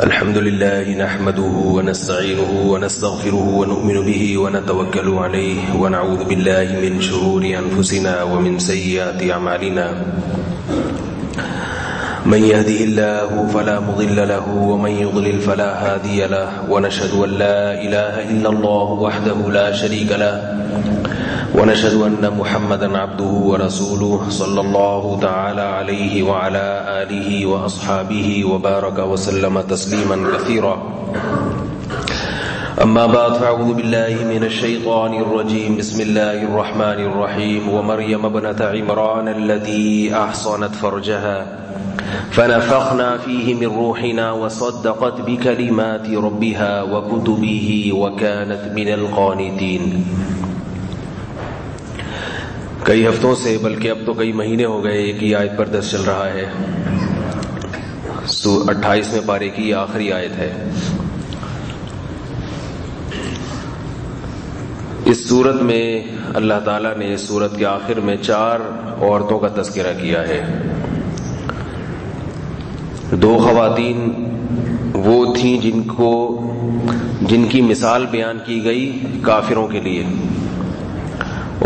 الحمد لله نحمده ونستعينه ونستغفره ونؤمن به ونتوكل عليه ونعوذ بالله من شرور أنفسنا ومن سيئات أعمالنا من يهده الله فلا مضل له ومن يضلل فلا هادي له ونشهد أن لا إله إلا الله وحده لا شريك له ونشهد أن محمدا عبده ورسوله صلى الله تعالى عليه وعلى آله وأصحابه وبارك وسلم تسليما كثيرا أما بعد فأعوذ بالله من الشيطان الرجيم بسم الله الرحمن الرحيم ومريم ابنة عمران التي أحصنت فرجها فنفخنا فيه من روحنا وصدقت بكلمات ربها وكتبه وكانت من القانتين. کئی ہفتوں سے بلکہ اب تو کئی مہینے ہو گئے ایک ہی آیت پر درس چل رہا ہے. 28ویں پارے کی آخری آیت ہے. اس سورت میں اللہ تعالیٰ نے اس سورت کے آخر میں 4 عورتوں کا تذکرہ کیا ہے. 2 خواتین وہ تھیں جن کی مثال بیان کی گئی کافروں کے لیے،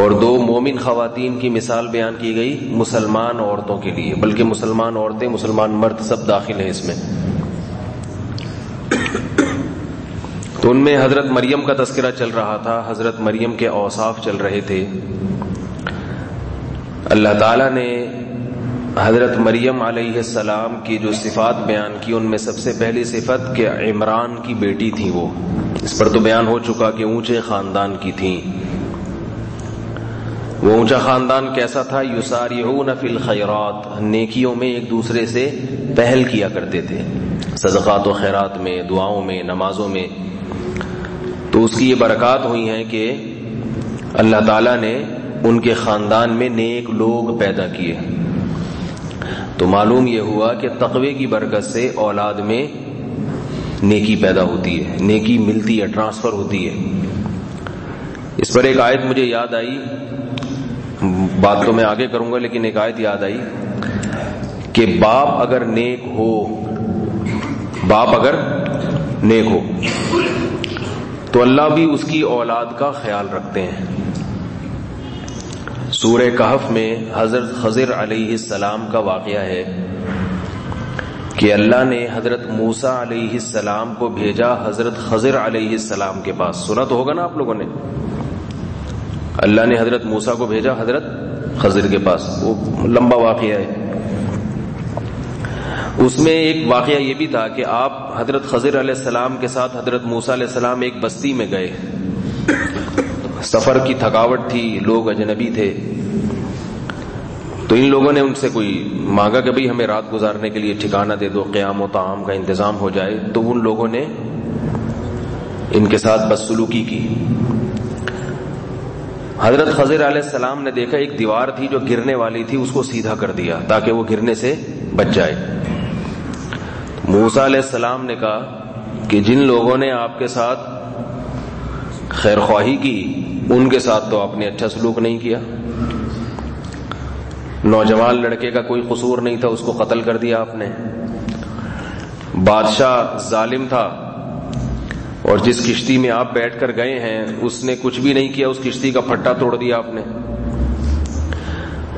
اور 2 مومن خواتین کی مثال بیان کی گئی مسلمان عورتوں کے لیے، بلکہ مسلمان عورتیں مسلمان مرد سب داخل ہیں اس میں. تو ان میں حضرت مریم کا تذکرہ چل رہا تھا. حضرت مریم کے اوصاف چل رہے تھے. اللہ تعالیٰ نے حضرت مریم علیہ السلام کی جو صفات بیان کی ان میں سب سے پہلی صفت کہ عمران کی بیٹی تھی. وہ اس پر تو بیان ہو چکا کہ اونچے خاندان کی تھیں. وہ اونچا خاندان کیسا تھا؟ یسارعون فی الخیرات، نیکیوں میں ایک دوسرے سے پہل کیا کرتے تھے، صدقات و خیرات میں، دعاؤں میں، نمازوں میں. تو اس کی یہ برکات ہوئی ہیں کہ اللہ تعالیٰ نے ان کے خاندان میں نیک لوگ پیدا کیے. تو معلوم یہ ہوا کہ تقوی کی برکت سے اولاد میں نیکی پیدا ہوتی ہے، نیکی ملتی ہے، ٹرانسفر ہوتی ہے. اس پر ایک آیت مجھے یاد آئی، بات تو میں آگے کروں گا لیکن ایک آیت یاد آئی کہ باپ اگر نیک ہو تو اللہ بھی اس کی اولاد کا خیال رکھتے ہیں. سورہ کہف میں حضرت خضر علیہ السلام کا واقعہ ہے کہ اللہ نے حضرت موسیٰ علیہ السلام کو بھیجا حضرت خضر علیہ السلام کے پاس. سنا تو ہوگا نا آپ لوگوں نے، اللہ نے حضرت موسیٰ کو بھیجا حضرت خضر کے پاس. وہ لمبا واقعہ ہے. اس میں ایک واقعہ یہ بھی تھا کہ آپ حضرت خضر علیہ السلام کے ساتھ حضرت موسیٰ علیہ السلام ایک بستی میں گئے. سفر کی تھکاوٹ تھی، لوگ اجنبی تھے. تو ان لوگوں نے ان سے کوئی مانگا کہ بھئی ہمیں رات گزارنے کے لیے ٹھکانہ دے دو، قیام و طعام کا انتظام ہو جائے. تو ان لوگوں نے ان کے ساتھ بدسلوکی کی. حضرت خضر علیہ السلام نے دیکھا ایک دیوار تھی جو گرنے والی تھی، اس کو سیدھا کر دیا تاکہ وہ گرنے سے بچ جائے. موسیٰ علیہ السلام نے کہا کہ جن لوگوں نے آپ کے ساتھ خیر خواہی کی ان کے ساتھ تو آپ نے اچھا سلوک نہیں کیا. نوجوان لڑکے کا کوئی قصور نہیں تھا، اس کو قتل کر دیا آپ نے. بادشاہ ظالم تھا اور جس کشتی میں آپ بیٹھ کر گئے ہیں اس نے کچھ بھی نہیں کیا، اس کشتی کا پھٹا توڑ دیا آپ نے.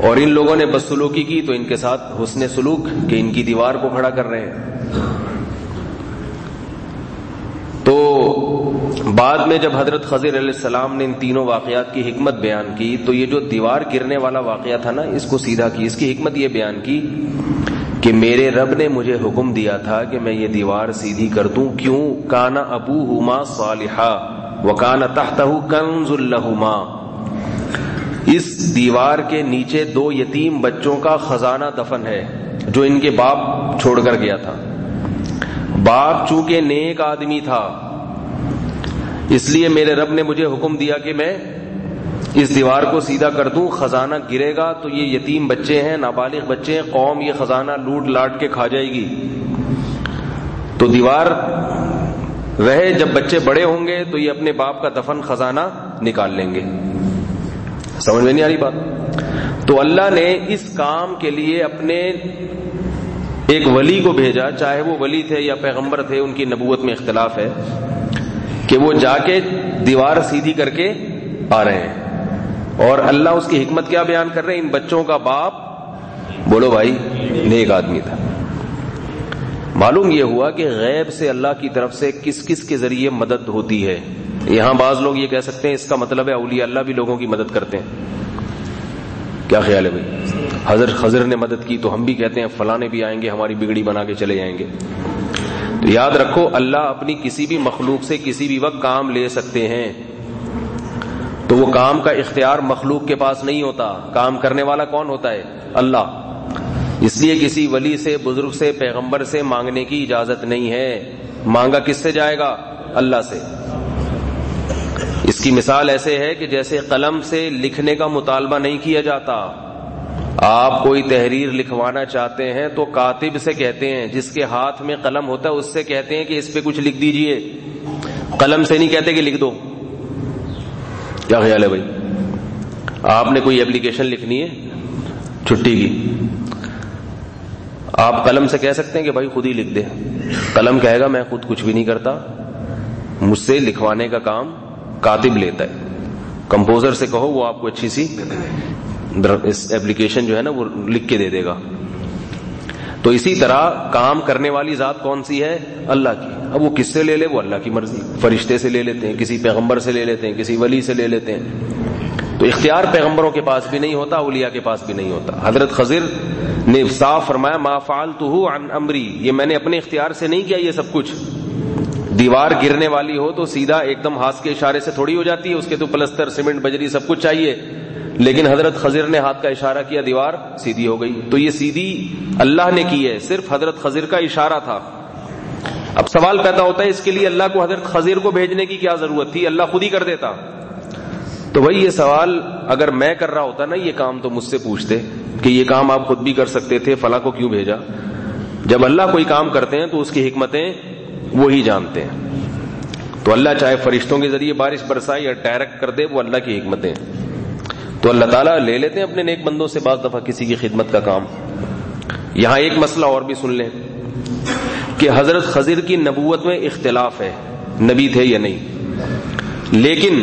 اور ان لوگوں نے بدسلوکی کی تو ان کے ساتھ حسن سلوک کہ ان کی دیوار کو کھڑا کر رہے ہیں. تو بعد میں جب حضرت خضر علیہ السلام نے ان تینوں واقعات کی حکمت بیان کی تو یہ جو دیوار گرنے والا واقعہ تھا نا، اس کو سیدھا کی. اس کی حکمت یہ بیان کی کہ میرے رب نے مجھے حکم دیا تھا کہ میں یہ دیوار سیدھی کر دوں. کیوں؟ کانا ابوہما صالحا وکانا تحتہ کنز لہما. اس دیوار کے نیچے 2 یتیم بچوں کا خزانہ دفن ہے جو ان کے باپ چھوڑ کر گیا تھا. باپ چونکہ نیک آدمی تھا اس لیے میرے رب نے مجھے حکم دیا کہ میں اس دیوار کو سیدھا کر دوں. خزانہ گرے گا تو یہ یتیم بچے ہیں، نابالغ بچے ہیں، قوم یہ خزانہ لوٹ لاٹ کے کھا جائے گی. تو دیوار رہے، جب بچے بڑے ہوں گے تو یہ اپنے باپ کا دفن خزانہ نکال لیں گے. سمجھ میں نہیں آ رہی بات؟ تو اللہ نے اس کام کے لیے اپنے ایک ولی کو بھیجا، چاہے وہ ولی تھے یا پیغمبر تھے، ان کی نبوت میں اختلاف ہے، کہ وہ جا کے دیوار سیدھی کر کے آ رہے ہیں، اور اللہ اس کی حکمت کیا بیان کر رہے ہیں؟ ان بچوں کا باپ، بولو بھائی، نیک آدمی تھا۔ معلوم یہ ہوا کہ غیب سے اللہ کی طرف سے کس کس کے ذریعے مدد ہوتی ہے۔ یہاں بعض لوگ یہ کہہ سکتے ہیں اس کا مطلب ہے اولیاء اللہ بھی لوگوں کی مدد کرتے ہیں۔ کیا خیال ہے بھائی؟ حضرت خضر نے مدد کی تو ہم بھی کہتے ہیں فلاں بھی آئیں گے ہماری بگڑی بنا کے چلے جائیں گے۔ تو یاد رکھو اللہ اپنی کسی بھی مخلوق سے کسی بھی وقت کام لے سکتے ہیں، تو وہ کام کا اختیار مخلوق کے پاس نہیں ہوتا، کام کرنے والا کون ہوتا ہے؟ اللہ۔ اس لیے کسی ولی سے، بزرگ سے، پیغمبر سے مانگنے کی اجازت نہیں ہے۔ مانگا کس سے جائے گا؟ اللہ سے۔ اس کی مثال ایسے ہے کہ جیسے قلم سے لکھنے کا مطالبہ نہیں کیا جاتا، آپ کوئی تحریر لکھوانا چاہتے ہیں تو کاتب سے کہتے ہیں، جس کے ہاتھ میں قلم ہوتا ہے اس سے کہتے ہیں کہ اس پہ کچھ لکھ دیجئے، قلم سے نہیں کہتے کہ لکھ دو۔ کیا خیال ہے بھائی؟ آپ نے کوئی اپلیکیشن لکھنی ہے چھٹی کی، آپ قلم سے کہہ سکتے ہیں کہ بھائی خود ہی لکھ دے، قلم کہے گا میں خود کچھ بھی نہیں کرتا، مجھ سے لکھوانے کا کام کاتب لیتا ہے۔ کمپوزر سے کہو وہ آپ کو اچھی سی اس ایپلیکیشن جو ہے نا وہ لکھ کے دے دے گا۔ تو اسی طرح کام کرنے والی ذات کون سی ہے؟ اللہ کی۔ اب وہ کس سے لے لے وہ اللہ کی مرضی، فرشتے سے لے لیتے ہیں، کسی پیغمبر سے لے لیتے ہیں، کسی ولی سے لے لیتے ہیں۔ تو اختیار پیغمبروں کے پاس بھی نہیں ہوتا، اولیاء کے پاس بھی نہیں ہوتا۔ حضرت خضر نے صاف فرمایا ما فعلتہ عن امری، یہ میں نے اپنے اختیار سے نہیں کیا یہ سب کچھ۔ دیوار گرنے والی ہو تو سیدھا ایک دم ہاتھ کے اشارے سے تھوڑی ہو جاتی ہے، اس کے تو پلستر، سیمنٹ، بجری سب کچھ چاہیے، لیکن حضرت خضر نے ہاتھ کا اشارہ کیا، دیوار سیدھی ہو گئی۔ تو یہ سیدھی اللہ نے کی ہے، صرف حضرت خضر کا اشارہ تھا۔ اب سوال پیدا ہوتا ہے اس کے لیے اللہ کو حضرت خضر کو بھیجنے کی کیا ضرورت تھی؟ اللہ خود ہی کر دیتا۔ تو بھائی یہ سوال اگر میں کر رہا ہوتا نا یہ کام تو مجھ سے پوچھتے کہ یہ کام آپ خود بھی کر سکتے تھے، فلاں کو کیوں بھیجا؟ جب اللہ کوئی کام کرتے ہیں تو اس کی حکمتیں وہی جانتے ہیں۔ تو اللہ چاہے فرشتوں کے ذریعے بارش برسائے یا ڈائریکٹ کر دے، وہ اللہ کی حکمتیں ہیں۔ تو اللہ تعالیٰ لے لیتے ہیں اپنے نیک بندوں سے بعض دفعہ کسی کی خدمت کا کام۔ یہاں ایک مسئلہ اور بھی سن لیں کہ حضرت خضر کی نبوت میں اختلاف ہے، نبی تھے یا نہیں، لیکن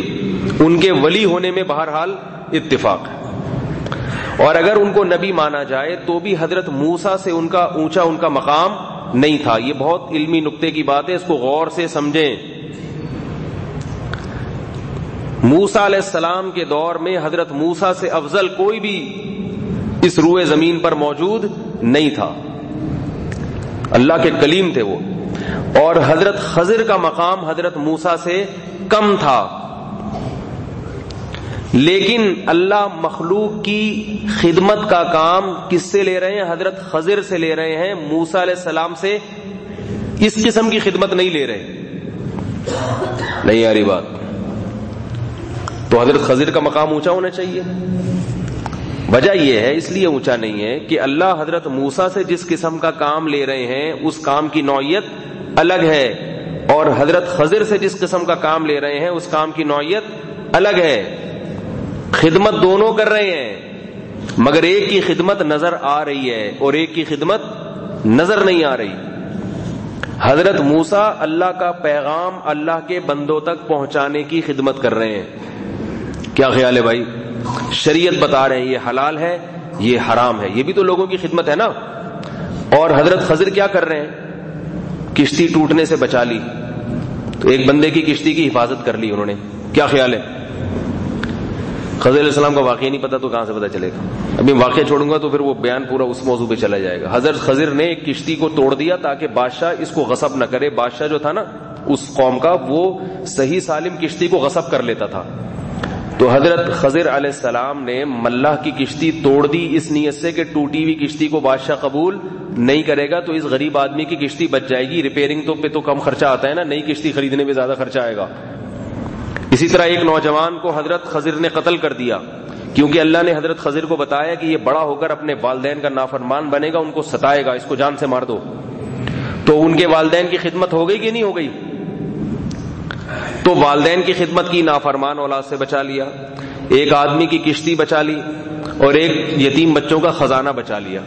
ان کے ولی ہونے میں بہرحال اتفاق ہے۔ اور اگر ان کو نبی مانا جائے تو بھی حضرت موسیٰ سے ان کا اونچا ان کا مقام نہیں تھا۔ یہ بہت علمی نقطے کی بات ہے، اس کو غور سے سمجھیں۔ موسیٰ علیہ السلام کے دور میں حضرت موسیٰ سے افضل کوئی بھی اس روئے زمین پر موجود نہیں تھا، اللہ کے کلیم تھے وہ، اور حضرت خضر کا مقام حضرت موسیٰ سے کم تھا، لیکن اللہ مخلوق کی خدمت کا کام کس سے لے رہے ہیں؟ حضرت خضر سے لے رہے ہیں، موسیٰ علیہ السلام سے اس قسم کی خدمت نہیں لے رہے۔ نہیں آ رہی بات؟ تو حضرت خضر کا مقام اونچا ہونا چاہیے۔ وجہ یہ ہے، اس لیے اونچا نہیں ہے کہ اللہ حضرت موسیٰ سے جس قسم کا کام لے رہے ہیں اس کام کی نوعیت الگ ہے، اور حضرت خضر سے جس قسم کا کام لے رہے ہیں اس کام کی نوعیت الگ ہے۔ خدمت دونوں کر رہے ہیں، مگر ایک کی خدمت نظر آ رہی ہے اور ایک کی خدمت نظر نہیں آ رہی۔ حضرت موسیٰ اللہ کا پیغام اللہ کے بندوں تک پہنچانے کی خدمت کر رہے ہیں۔ کیا خیال ہے بھائی؟ شریعت بتا رہے ہیں یہ حلال ہے، یہ حرام ہے، یہ بھی تو لوگوں کی خدمت ہے نا۔ اور حضرت خضر کیا کر رہے ہیں؟ کشتی ٹوٹنے سے بچا لی، تو ایک بندے کی کشتی کی حفاظت کر لی انہوں نے۔ کیا خیال ہے؟ خضر علیہ السلام کا واقعہ نہیں پتا تو کہاں سے پتا چلے گا؟ ابھی واقعہ چھوڑوں گا تو پھر وہ بیان پورا اس موضوع پہ چلا جائے گا۔ حضرت خضر نے ایک کشتی کو توڑ دیا تاکہ بادشاہ اس کو غصب نہ کرے۔ بادشاہ جو تھا نا اس قوم کا، وہ صحیح سالم کشتی کو غصب کر لیتا تھا۔ تو حضرت خضر علیہ السلام نے ملاح کی کشتی توڑ دی اس نیت سے کہ ٹوٹی ہوئی کشتی کو بادشاہ قبول نہیں کرے گا تو اس غریب آدمی کی کشتی بچ جائے گی۔ ریپیئرنگ تو پہ تو کم خرچہ آتا ہے نا، نئی کشتی خریدنے میں زیادہ خرچہ آئے گا۔ اسی طرح ایک نوجوان کو حضرت خضر نے قتل کر دیا، کیونکہ اللہ نے حضرت خضر کو بتایا کہ یہ بڑا ہو کر اپنے والدین کا نافرمان بنے گا، ان کو ستائے گا، اس کو جان سے مار دو۔ تو ان کے والدین کی خدمت ہو گئی کہ نہیں ہو گئی؟ تو والدین کی خدمت کی، نافرمان اولاد سے بچا لیا، ایک آدمی کی کشتی بچا لی، اور ایک یتیم بچوں کا خزانہ بچا لیا۔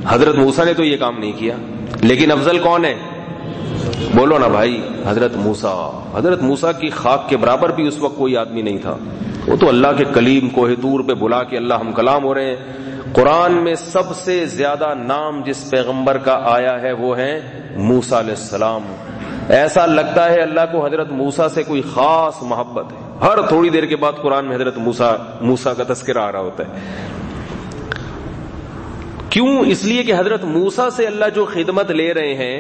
حضرت موسیٰ نے تو یہ کام نہیں کیا۔ لیکن افضل کون ہے؟ بولو نا بھائی، حضرت موسیٰ. حضرت موسیٰ کی خاک کے برابر بھی اس وقت کوئی آدمی نہیں تھا. وہ تو اللہ کے کلیم کوہ طور پہ بلا کے اللہ ہم کلام ہو رہے ہیں. قرآن میں سب سے زیادہ نام جس پیغمبر کا آیا ہے وہ ہے موسیٰ علیہ السلام. ایسا لگتا ہے اللہ کو حضرت موسیٰ سے کوئی خاص محبت ہے. ہر تھوڑی دیر کے بعد قرآن میں حضرت موسیٰ کا تذکرہ آ رہا ہوتا ہے. کیوں؟ اس لیے کہ حضرت موسیٰ سے اللہ جو خدمت لے رہے ہیں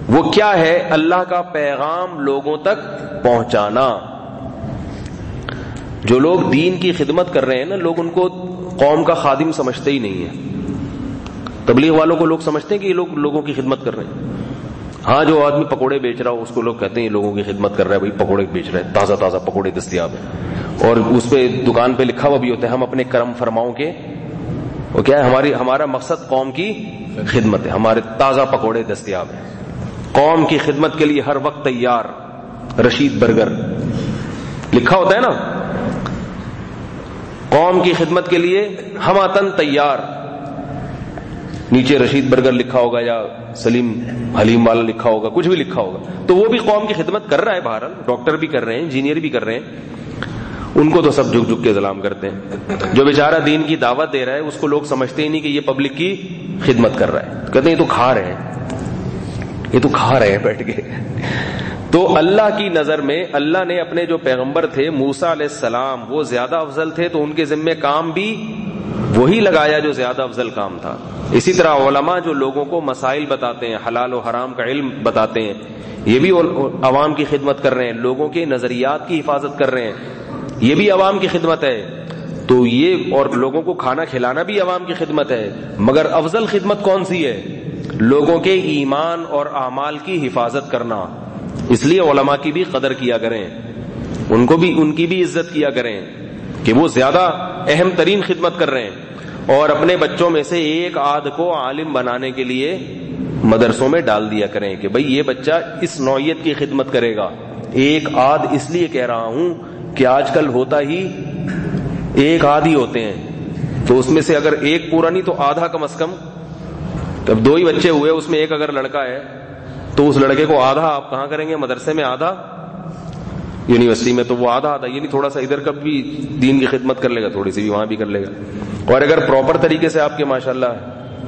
وہ کیا ہے؟ اللہ کا پیغام لوگوں تک پہنچانا. جو لوگ دین کی خدمت کر رہے ہیں نا، لوگ ان کو قوم کا خادم سمجھتے ہی نہیں ہیں. تبلیغ والوں کو لوگ سمجھتے ہیں کہ یہ لوگ لوگوں کی خدمت کر رہے ہیں. ہاں، جو آدمی پکوڑے بیچ رہا ہو اس کو لوگ کہتے ہیں یہ لوگوں کی خدمت کر رہا ہے، بھائی پکوڑے بیچ رہے ہیں، تازہ تازہ پکوڑے دستیاب ہیں. اور اس پہ دکان پہ لکھا ہوا بھی ہوتا ہے ہم اپنے کرم فرماؤں کے، وہ کیا ہے؟ ہمارا مقصد قوم کی خدمت ہے، ہمارے تازہ پکوڑے دستیاب ہیں. قوم کی خدمت کے لیے ہر وقت تیار. رشید برگر لکھا ہوتا ہے نا، قوم کی خدمت کے لیے ہماتن تیار. نیچے رشید برگر لکھا ہوگا یا سلیم حلیم والا لکھا ہوگا، کچھ بھی لکھا ہوگا. تو وہ بھی قوم کی خدمت کر رہا ہے. بہرحال ڈاکٹر بھی کر رہے ہیں، انجینئر بھی کر رہے ہیں. ان کو تو سب جھک جھک کے سلام کرتے ہیں. جو بیچارہ دین کی دعوت دے رہا ہے اس کو لوگ سمجھتے ہی نہیں کہ یہ پبلک کی خدمت کر رہا ہے. کہتے ہیں یہ تو کھا رہے ہیں، یہ تو کھا رہے ہیں بیٹھ کے. تو اللہ کی نظر میں اللہ نے اپنے جو پیغمبر تھے موسیٰ علیہ السلام وہ زیادہ افضل تھے، تو ان کے ذمے کام بھی وہی لگایا جو زیادہ افضل کام تھا. اسی طرح علماء جو لوگوں کو مسائل بتاتے ہیں، حلال و حرام کا علم بتاتے ہیں، یہ بھی عوام کی خدمت کر رہے ہیں. لوگوں کے نظریات کی حفاظت کر رہے ہیں، یہ بھی عوام کی خدمت ہے. تو یہ اور لوگوں کو کھانا کھلانا بھی عوام کی خدمت ہے. مگر افضل خدمت کون سی ہے؟ لوگوں کے ایمان اور اعمال کی حفاظت کرنا. اس لیے علماء کی بھی قدر کیا کریں، ان کی بھی عزت کیا کریں کہ وہ زیادہ اہم ترین خدمت کر رہے ہیں. اور اپنے بچوں میں سے ایک آدھ کو عالم بنانے کے لیے مدرسوں میں ڈال دیا کریں کہ بھئی یہ بچہ اس نوعیت کی خدمت کرے گا. ایک آدھ اس لیے کہہ رہا ہوں کہ آج کل ہوتا ہی ایک آدھ ہی ہوتے ہیں. تو اس میں سے اگر ایک پورا نہیں تو آدھا کم از کم. اب 2 ہی بچے ہوئے، اس میں ایک اگر لڑکا ہے تو اس لڑکے کو آدھا آپ کہاں کریں گے؟ مدرسے میں آدھا، یونیورسٹی میں تو وہ آدھا یہ نہیں تھوڑا سا ادھر کب بھی دین کی خدمت کر لے گا، تھوڑی سی بھی وہاں بھی کر لے گا. اور اگر پراپر طریقے سے آپ کے ماشاءاللہ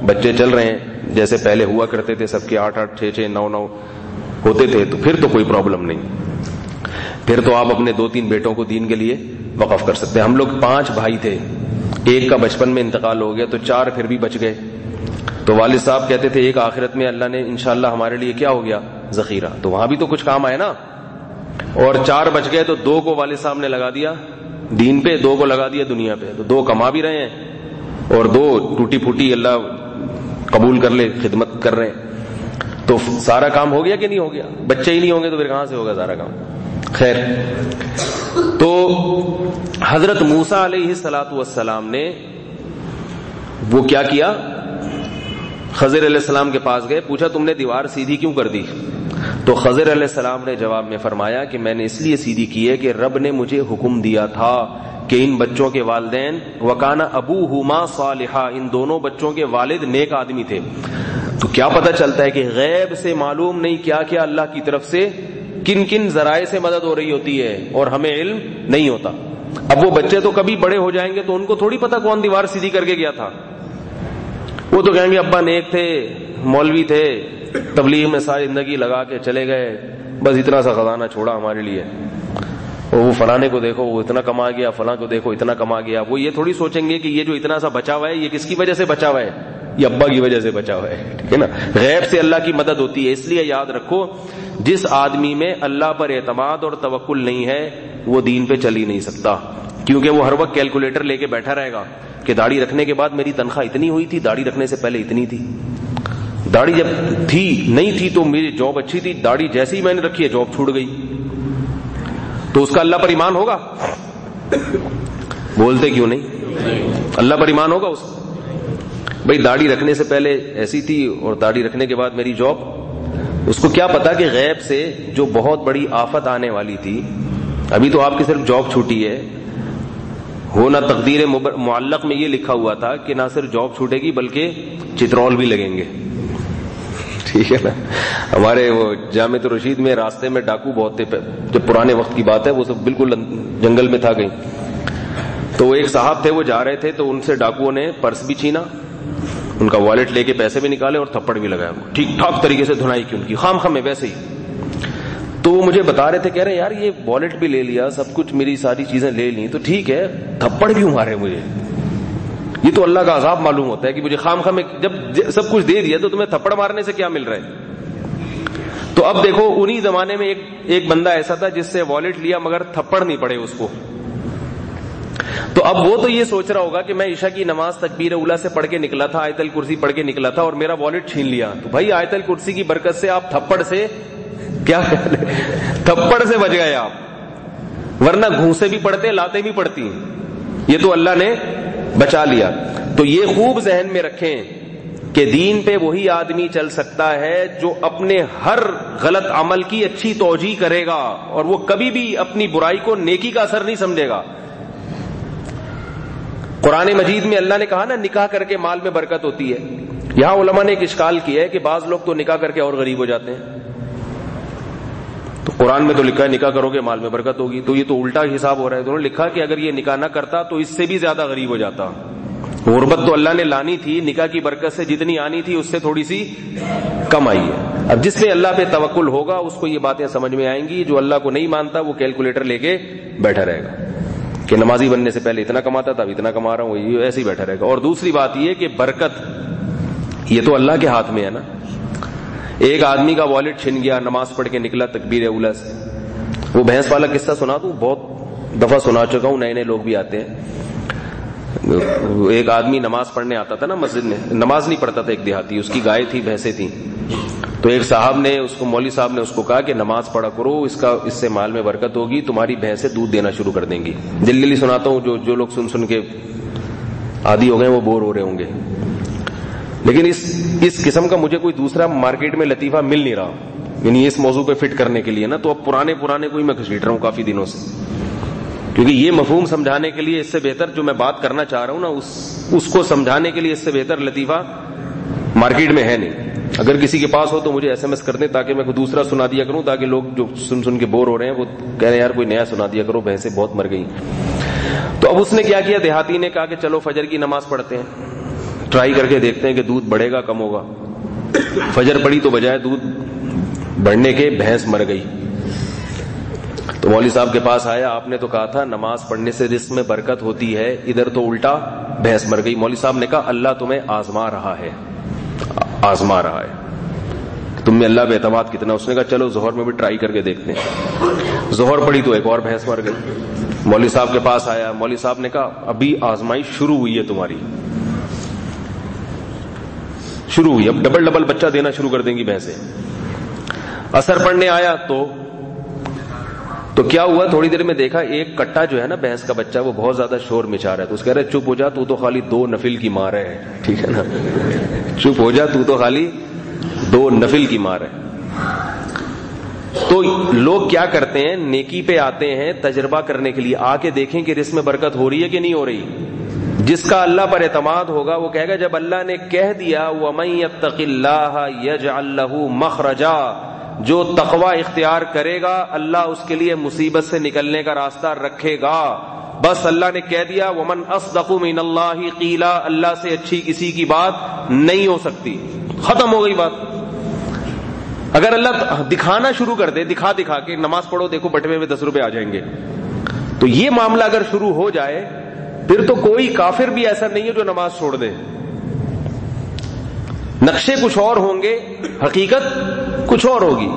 بچے چل رہے ہیں جیسے پہلے ہوا کرتے تھے، سب کے 8 8 6 6 9 9 ہوتے تھے، تو پھر تو کوئی پرابلم نہیں. پھر تو آپ اپنے 2 3 بیٹوں کو دین کے لیے وقف کر سکتے ہیں. ہم لوگ 5 بھائی تھے، ایک کا بچپن میں انتقال ہو گیا تو 4 پھر بھی بچ گئے. تو والد صاحب کہتے تھے ایک آخرت میں اللہ نے انشاءاللہ ہمارے لیے کیا ہو گیا؟ ذخیرہ. تو وہاں بھی تو کچھ کام آئے نا. اور 4 بچ گئے تو 2 کو والد صاحب نے لگا دیا دین پہ، 2 کو لگا دیا دنیا پہ. تو 2 کما بھی رہے ہیں اور 2 ٹوٹی پھوٹی اللہ قبول کر لے خدمت کر رہے ہیں. تو سارا کام ہو گیا کہ نہیں ہو گیا؟ بچے ہی نہیں ہوں گے تو پھر کہاں سے ہوگا سارا کام؟ خیر، تو حضرت موسیٰ علیہ الصلوۃ والسلام نے وہ کیا کیا؟ خضر علیہ السلام کے پاس گئے، پوچھا تم نے دیوار سیدھی کیوں کر دی؟ تو خضر علیہ السلام نے جواب میں فرمایا کہ میں نے اس لیے سیدھی کی ہے کہ رب نے مجھے حکم دیا تھا کہ ان بچوں کے والدین وکانا ابوہما صالحا، ان دونوں بچوں کے والد نیک آدمی تھے. تو کیا پتہ چلتا ہے کہ غیب سے معلوم نہیں کیا کیا اللہ کی طرف سے کن کن ذرائع سے مدد ہو رہی ہوتی ہے اور ہمیں علم نہیں ہوتا. اب وہ بچے تو کبھی بڑے ہو جائیں گے تو ان کو تھوڑی پتا کون دیوار سیدھی کر کے گیا تھا. وہ تو کہیں گے ابا نیک تھے، مولوی تھے، تبلیغ میں ساری زندگی لگا کے چلے گئے، بس اتنا سا خزانہ چھوڑا ہمارے لیے. وہ فلانے کو دیکھو وہ اتنا کما گیا، فلاں کو دیکھو اتنا کما گیا. وہ یہ تھوڑی سوچیں گے کہ یہ جو اتنا سا بچا ہوا ہے یہ کس کی وجہ سے بچا ہوا ہے؟ یہ ابا کی وجہ سے بچا ہوا ہے. ٹھیک ہے نا؟ غیب سے اللہ کی مدد ہوتی ہے. اس لیے یاد رکھو جس آدمی میں اللہ پر اعتماد اور توکل نہیں ہے وہ دین پہ چل ہی نہیں سکتا، کیونکہ وہ ہر وقت کیلکولیٹر لے کے بیٹھا رہے گا کہ داڑھی رکھنے کے بعد میری تنخواہ اتنی ہوئی تھی، داڑھی رکھنے سے پہلے اتنی تھی، داڑھی جب تھی نہیں تھی تو میری جاب اچھی تھی، داڑھی جیسے ہی میں نے رکھی ہے جاب چھوٹ گئی. تو اس کا اللہ پر ایمان ہوگا؟ بولتے کیوں نہیں؟ اللہ پر ایمان ہوگا اس؟ بھئی داڑھی رکھنے سے پہلے ایسی تھی اور داڑھی رکھنے کے بعد میری جاب. اس کو کیا پتا کہ غیب سے جو بہت بڑی آفت آنے والی تھی، ابھی تو آپ کی صرف جاب چھوٹی ہے، ہونا تقدیر معلق میں یہ لکھا ہوا تھا کہ نہ صرف جاب چھوٹے گی بلکہ چترول بھی لگیں گے. ٹھیک ہے نا. ہمارے وہ جامع رشید میں راستے میں ڈاکو بہت تھے, جب پرانے وقت کی بات ہے, وہ سب بالکل جنگل میں تھا کہیں. تو وہ ایک صاحب تھے, وہ جا رہے تھے, تو ان سے ڈاکوؤں نے پرس بھی چھینا, ان کا والیٹ لے کے پیسے بھی نکالے اور تھپڑ بھی لگایا. ٹھیک ٹھاک طریقے سے دھنائی کی ان کی, خام خام میں ویسے ہی. تو وہ مجھے بتا رہے تھے, کہہ رہے یار یہ والیٹ بھی لے لیا, سب کچھ, میری ساری چیزیں لے لی, تو ٹھیک ہے, تھپڑ کیوں مارے مجھے؟ یہ تو اللہ کا عذاب معلوم ہوتا ہے کہ مجھے خام خام جب سب کچھ دے دیا تو تمہیں تھپڑ مارنے سے کیا مل رہا ہے؟ تو اب دیکھو انہی زمانے میں ایک بندہ ایسا تھا جس سے والیٹ لیا مگر تھپڑ نہیں پڑے اس کو. تو اب وہ تو یہ سوچ رہا ہوگا کہ میں عشاء کی نماز تکبیر اولیٰ سے پڑھ کے نکلا تھا, آیت الکرسی پڑھ کے نکلا تھا, اور میرا والیٹ چھین لیا. تو بھائی آیت الکرسی کی برکت سے آپ تھپڑ سے کیا تھپڑ سے بچ گئے آپ, ورنہ گھوسے بھی پڑتے, لاتیں بھی پڑتی, یہ تو اللہ نے بچا لیا. تو یہ خوب ذہن میں رکھیں کہ دین پہ وہی آدمی چل سکتا ہے جو اپنے ہر غلط عمل کی اچھی توجیہ کرے گا, اور وہ کبھی بھی اپنی برائی کو نیکی کا اثر نہیں سمجھے گا. قرآن مجید میں اللہ نے کہا نا نکاح کر کے مال میں برکت ہوتی ہے. یہاں علماء نے ایک اشکال کیا ہے کہ بعض لوگ تو نکاح کر کے اور غریب ہو جاتے ہیں. تو قرآن میں تو لکھا ہے نکاح کرو گے مال میں برکت ہوگی, تو یہ تو الٹا حساب ہو رہا ہے. انہوں نے لکھا کہ اگر یہ نکاح نہ کرتا تو اس سے بھی زیادہ غریب ہو جاتا. غربت تو اللہ نے لانی تھی, نکاح کی برکت سے جتنی آنی تھی اس سے تھوڑی سی کم آئی ہے. اب جس پہ اللہ پہ توکل ہوگا اس کو یہ باتیں سمجھ میں آئیں گی. جو اللہ کو نہیں مانتا وہ کیلکولیٹر لے کے بیٹھا رہے گا کہ نمازی بننے سے پہلے اتنا کماتا تھا, اب اتنا کما رہا ہوں, یہ ایسے ہی بیٹھا رہے گا. اور دوسری بات یہ کہ برکت یہ تو اللہ کے ہاتھ میں ہے نا. ایک آدمی کا والیٹ چھن گیا, نماز پڑھ کے نکلا تکبیر اولیٰ سے. وہ بھینس والا قصہ سنا دوں, بہت دفعہ سنا چکا ہوں, نئے نئے لوگ بھی آتے ہیں. ایک آدمی نماز پڑھنے آتا تھا نا مسجد میں, نماز نہیں پڑھتا تھا, ایک دیہاتی, اس کی گائے تھی, بھینسیں تھیں. تو ایک صاحب نے اس کو, مولوی صاحب نے اس کو کہا کہ نماز پڑھا کرو, اس سے مال میں برکت ہوگی, تمہاری بھینسیں دودھ دینا شروع کر دیں گی. جلدی سناتا ہوں, جو لوگ سن کے عادی ہو گئے وہ بور ہو رہے ہوں گے. لیکن اس قسم کا مجھے کوئی دوسرا مارکیٹ میں لطیفہ مل نہیں رہا, یعنی اس موضوع پہ فٹ کرنے کے لیے نا. تو اب پرانے کوئی میں گھسیٹ رہا ہوں کافی دنوں سے, کیونکہ یہ مفہوم سمجھانے کے لیے اس سے بہتر جو میں بات کرنا چاہ رہا ہوں نا, اس کو سمجھانے کے لیے اس سے بہتر لطیفہ مارکیٹ میں ہے نہیں. اگر کسی کے پاس ہو تو مجھے SMS کر دیں تاکہ میں کوئی دوسرا سنا دیا کروں, تاکہ لوگ جو سن کے بور ہو رہے ہیں وہ کہہ رہے ہیں یار کوئی نیا سنا دیا کرو, بھینسیں بہت مر گئی. تو اب اس نے کیا کیا, دیہاتی نے کہا کہ چلو فجر کی نماز پڑھتے ہیں, ٹرائی کر کے دیکھتے ہیں کہ دودھ بڑھے گا کم ہوگا. فجر پڑی تو بجائے دودھ بڑھنے کے بھینس مر گئی. تو مولوی صاحب کے پاس آیا, آپ نے تو کہا تھا نماز پڑھنے سے رزق میں برکت ہوتی ہے, ادھر تو الٹا بھینس مر گئی. مولوی صاحب نے کہا اللہ تمہیں آزما رہا ہے. تم میں اللہ پہ اعتماد کتنا. اس نے کہا چلو ظہر میں بھی ٹرائی کر کے دیکھتے ہیں. ظہر پڑی تو ایک اور بھینس مر گئی. مولوی صاحب کے پاس آیا, مولوی صاحب نے کہا ابھی آزمائش شروع ہوئی ہے تمہاری, شروع ہوئی, اب ڈبل بچہ دینا شروع کر دیں گی بھینسیں. اثر پڑنے آیا تو کیا ہوا, تھوڑی دیر میں دیکھا ایک کٹا جو ہے نا بھینس کا بچہ وہ بہت زیادہ شور مچا رہا ہے. تو اس کہہ رہے چپ ہو جا, تو خالی 2 نفل کی مار ہے. ٹھیک ہے نا, چپ ہو جا, تو خالی 2 نفل کی مار ہے. تو لوگ کیا کرتے ہیں, نیکی پہ آتے ہیں تجربہ کرنے کے لیے, آ کے دیکھیں کہ رزق میں برکت ہو رہی ہے کہ نہیں ہو رہی. جس کا اللہ پر اعتماد ہوگا وہ کہے گا جب اللہ نے کہہ دیا وَمَن يَتَّقِ اللَّهَ يَجْعَل لَّهُ مَخْرَجًا, جو تقوی اختیار کرے گا اللہ اس کے لیے مصیبت سے نکلنے کا راستہ رکھے گا. بس اللہ نے کہہ دیا وَمَنْ أَصْدَقُ مِنَ اللَّهِ قِيلًا, اللہ سے اچھی کسی کی بات نہیں ہو سکتی. ختم ہو گئی بات. اگر اللہ دکھانا شروع کر دے, دکھا کے نماز پڑھو دیکھو بٹوے میں 10 روپے آ جائیں گے, تو یہ معاملہ اگر شروع ہو جائے پھر تو کوئی کافر بھی ایسا نہیں ہے جو نماز چھوڑ دے. نقشے کچھ اور ہوں گے, حقیقت کچھ اور ہوگی.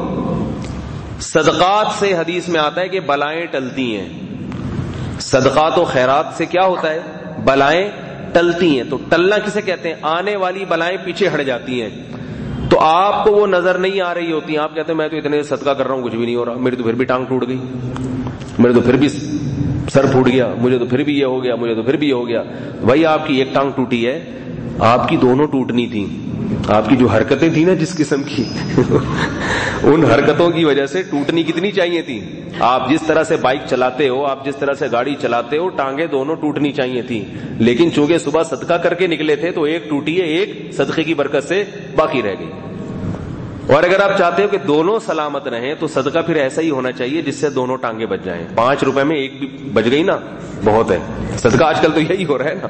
صدقات سے حدیث میں آتا ہے کہ بلائیں ٹلتی ہیں. صدقات و خیرات سے کیا ہوتا ہے, بلائیں ٹلتی ہیں. تو ٹلنا کسے کہتے ہیں, آنے والی بلائیں پیچھے ہٹ جاتی ہیں. تو آپ کو وہ نظر نہیں آ رہی ہوتی, آپ کہتے ہیں میں تو اتنے صدقہ کر رہا ہوں کچھ بھی نہیں ہو رہا, میری تو پھر بھی ٹانگ ٹوٹ گئی, میرے تو پھر بھی سر پھوٹ گیا, مجھے تو پھر بھی یہ ہو گیا, مجھے تو پھر بھی یہ ہو گیا. بھائی آپ کی ایک ٹانگ ٹوٹی ہے, آپ کی دونوں ٹوٹنی تھی. آپ کی جو حرکتیں تھیں نا جس قسم کی, ان حرکتوں کی وجہ سے ٹوٹنی کتنی چاہیے تھی. آپ جس طرح سے بائک چلاتے ہو, آپ جس طرح سے گاڑی چلاتے ہو, ٹانگیں دونوں ٹوٹنی چاہیے تھی. لیکن چونکہ صبح صدقہ کر کے نکلے تھے تو ایک ٹوٹی ہے, ایک صدقے کی برکت سے باقی رہ گئی. اور اگر آپ چاہتے ہو کہ دونوں سلامت رہیں تو صدقہ پھر ایسا ہی ہونا چاہیے جس سے دونوں ٹانگیں بچ جائیں. 5 روپے میں ایک بھی بچ گئی نا بہت ہے. صدقہ آج کل تو یہی ہو رہا ہے نا.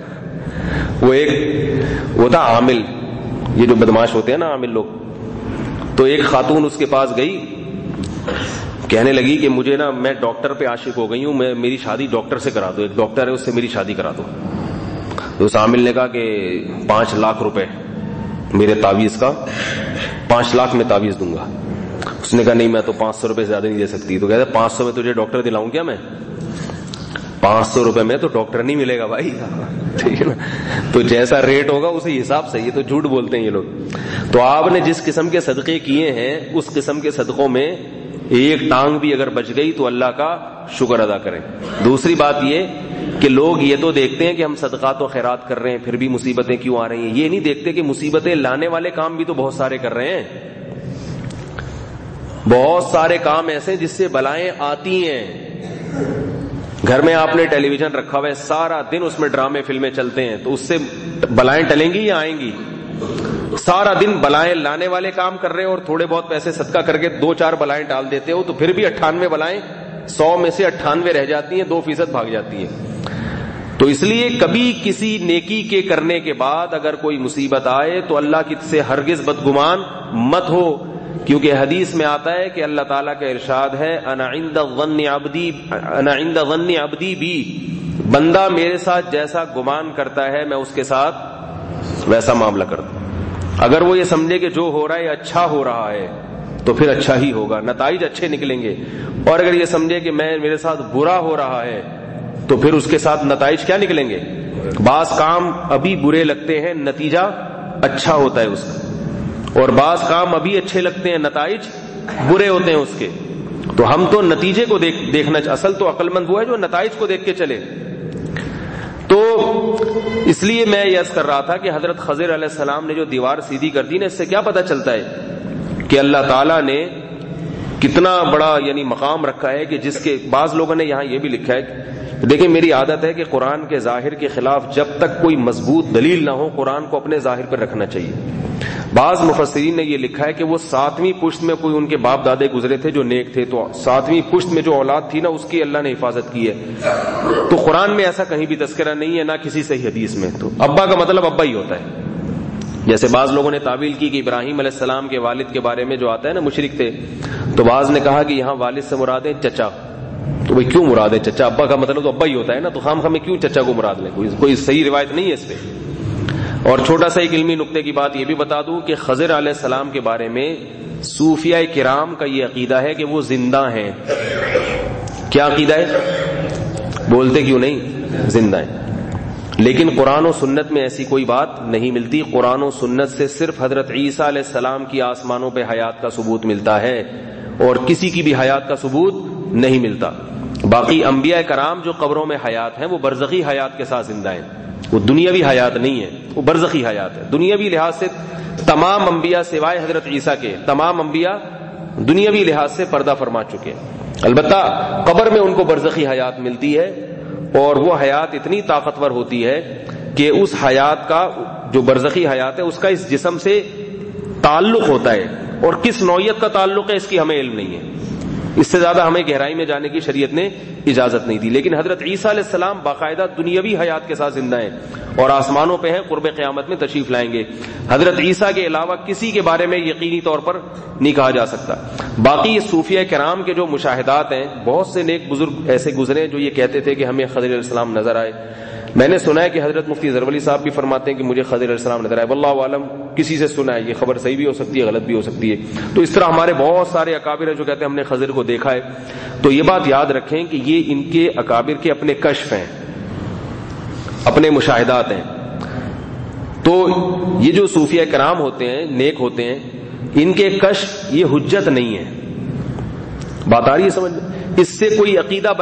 وہ تھا عامل, یہ جو بدماش ہوتے ہیں نا عامل لوگ, تو ایک خاتون اس کے پاس گئی, کہنے لگی کہ مجھے نا میں ڈاکٹر پہ عاشق ہو گئی ہوں, میری شادی ڈاکٹر سے کرا دو, ایک ڈاکٹر ہے اس سے میری شادی کرا دو. تو اس عامل نے کہا کہ 5 لاکھ روپے میرے تعویذ کا, 5 لاکھ میں تعویذ دوں گا. اس نے کہا نہیں میں تو 500 روپے زیادہ نہیں دے سکتی. تو کہتے 500 میں تجھے ڈاکٹر دلاؤں کیا میں؟ 500 روپے میں تو ڈاکٹر نہیں ملے گا بھائی, ٹھیک ہے نا. تو جیسا ریٹ ہوگا اسی حساب سے, یہ تو جھوٹ بولتے ہیں یہ لوگ. تو آپ نے جس قسم کے صدقے کیے ہیں اس قسم کے صدقوں میں ایک ٹانگ بھی اگر بچ گئی تو اللہ کا شکر ادا کریں. دوسری بات یہ کہ لوگ یہ تو دیکھتے ہیں کہ ہم صدقات و خیرات کر رہے ہیں پھر بھی مصیبتیں کیوں آ رہی ہیں, یہ نہیں دیکھتے کہ مصیبتیں لانے والے کام بھی تو بہت سارے کر رہے ہیں. بہت سارے کام ایسے جس سے بلائیں آتی ہیں. گھر میں آپ نے ٹیلی ویژن رکھا ہوا ہے, سارا دن اس میں ڈرامے فلمیں چلتے ہیں, تو اس سے بلائیں ٹلیں گی یا آئیں گی؟ سارا دن بلائیں لانے والے کام کر رہے ہو اور تھوڑے بہت پیسے صدقہ کر کے 2-4 بلائیں ڈال دیتے ہو, تو پھر بھی 98 بلائیں 100 میں سے 98 رہ جاتی ہیں, 2% بھاگ جاتی ہیں. تو اس لیے کبھی کسی نیکی کے کرنے کے بعد اگر کوئی مصیبت آئے تو اللہ کی سے ہرگز بدگمان مت ہو, کیونکہ حدیث میں آتا ہے کہ اللہ تعالیٰ کا ارشاد ہے انا عند ظن عبدی بی, بندہ میرے ساتھ جیسا گمان کرتا ہے میں اس کے ساتھ ویسا معاملہ کرتا ہوں. اگر وہ یہ سمجھے کہ جو ہو رہا ہے اچھا ہو رہا ہے تو پھر اچھا ہی ہوگا, نتائج اچھے نکلیں گے. اور اگر یہ سمجھے کہ میرے ساتھ برا ہو رہا ہے تو پھر اس کے ساتھ نتائج کیا نکلیں گے؟ بعض کام ابھی برے لگتے ہیں نتیجہ اچھا ہوتا ہے اس کا, اور بعض کام ابھی اچھے لگتے ہیں نتائج برے ہوتے ہیں اس کے. تو ہم تو نتیجے کو دیکھنا, اصل تو عقل مند وہ ہے جو نتائج کو دیکھ کے چلے. تو اس لیے میں یہ عرض کر رہا تھا کہ حضرت خضر علیہ السلام نے جو دیوار سیدھی کر دی نا, اس سے کیا پتہ چلتا ہے کہ اللہ تعالیٰ نے کتنا بڑا یعنی مقام رکھا ہے. کہ جس کے بعض لوگوں نے یہاں یہ بھی لکھا ہے, دیکھیں میری عادت ہے کہ قرآن کے ظاہر کے خلاف جب تک کوئی مضبوط دلیل نہ ہو قرآن کو اپنے ظاہر پر رکھنا چاہیے. بعض مفسرین نے یہ لکھا ہے کہ وہ 7ویں پشت میں کوئی ان کے باپ دادے گزرے تھے جو نیک تھے, تو 7ویں پشت میں جو اولاد تھی نا اس کی اللہ نے حفاظت کی ہے. تو قرآن میں ایسا کہیں بھی تذکرہ نہیں ہے, نہ کسی صحیح حدیث میں. تو ابا کا مطلب ابا ہی ہوتا ہے. جیسے بعض لوگوں نے تعویل کی کہ ابراہیم علیہ السلام کے والد کے بارے میں جو آتا ہے نا مشرک تھے, تو بعض نے کہا کہ یہاں والد سے مراد ہے چچا. تو بھائی کیوں مراد ہے چچا؟ ابا کا مطلب تو ابا ہی ہوتا ہے نا, تو خام خام میں کیوں چچا کو مراد لیں؟ کوئی صحیح روایت نہیں ہے اس پہ. اور چھوٹا سا ایک علمی نقطے کی بات یہ بھی بتا دوں کہ خضر علیہ السلام کے بارے میں صوفیہ کرام کا یہ عقیدہ ہے کہ وہ زندہ ہیں. کیا عقیدہ ہے؟ بولتے کیوں نہیں؟ زندہ ہیں. لیکن قرآن و سنت میں ایسی کوئی بات نہیں ملتی. قرآن و سنت سے صرف حضرت عیسیٰ علیہ السلام کی آسمانوں پہ حیات کا ثبوت ملتا ہے, اور کسی کی بھی حیات کا ثبوت نہیں ملتا. باقی انبیاء کرام جو قبروں میں حیات ہیں وہ برزخی حیات کے ساتھ زندہ ہیں, وہ دنیاوی حیات نہیں ہے, وہ برزخی حیات ہے. دنیاوی لحاظ سے تمام انبیاء سوائے حضرت عیسیٰ کے تمام انبیاء دنیاوی لحاظ سے پردہ فرما چکے ہیں. البتہ قبر میں ان کو برزخی حیات ملتی ہے, اور وہ حیات اتنی طاقتور ہوتی ہے کہ اس حیات کا جو برزخی حیات ہے اس کا اس جسم سے تعلق ہوتا ہے, اور کس نوعیت کا تعلق ہے اس کی ہمیں علم نہیں ہے. اس سے زیادہ ہمیں گہرائی میں جانے کی شریعت نے اجازت نہیں دی. لیکن حضرت عیسیٰ علیہ السلام باقاعدہ دنیاوی حیات کے ساتھ زندہ ہیں اور آسمانوں پہ ہیں, قرب قیامت میں تشریف لائیں گے. حضرت عیسیٰ کے علاوہ کسی کے بارے میں یقینی طور پر نہیں کہا جا سکتا. باقی یہ صوفیہ کرام کے جو مشاہدات ہیں, بہت سے نیک بزرگ ایسے گزرے جو یہ کہتے تھے کہ ہمیں خضر علیہ السلام نظر آئے. میں نے سنا ہے کہ حضرت مفتی زرولی صاحب بھی فرماتے ہیں کہ مجھے خضر علیہ السلام نظر آئے. واللہ عالم, کسی سے سنا ہے, یہ خبر صحیح بھی ہو سکتی ہے غلط بھی ہو سکتی ہے. تو اس طرح ہمارے بہت سارے اکابر ہیں جو کہتے ہیں ہم نے خضر کو دیکھا ہے. تو یہ بات یاد رکھیں کہ یہ ان کے اکابر کے اپنے کشف ہیں, اپنے مشاہدات ہیں. تو یہ جو صوفیہ کرام ہوتے ہیں, نیک ہوتے ہیں, ان کے کشف یہ حجت نہیں ہے. بات آ رہی ہے سمجھ؟ اس سے کوئی عقیدہ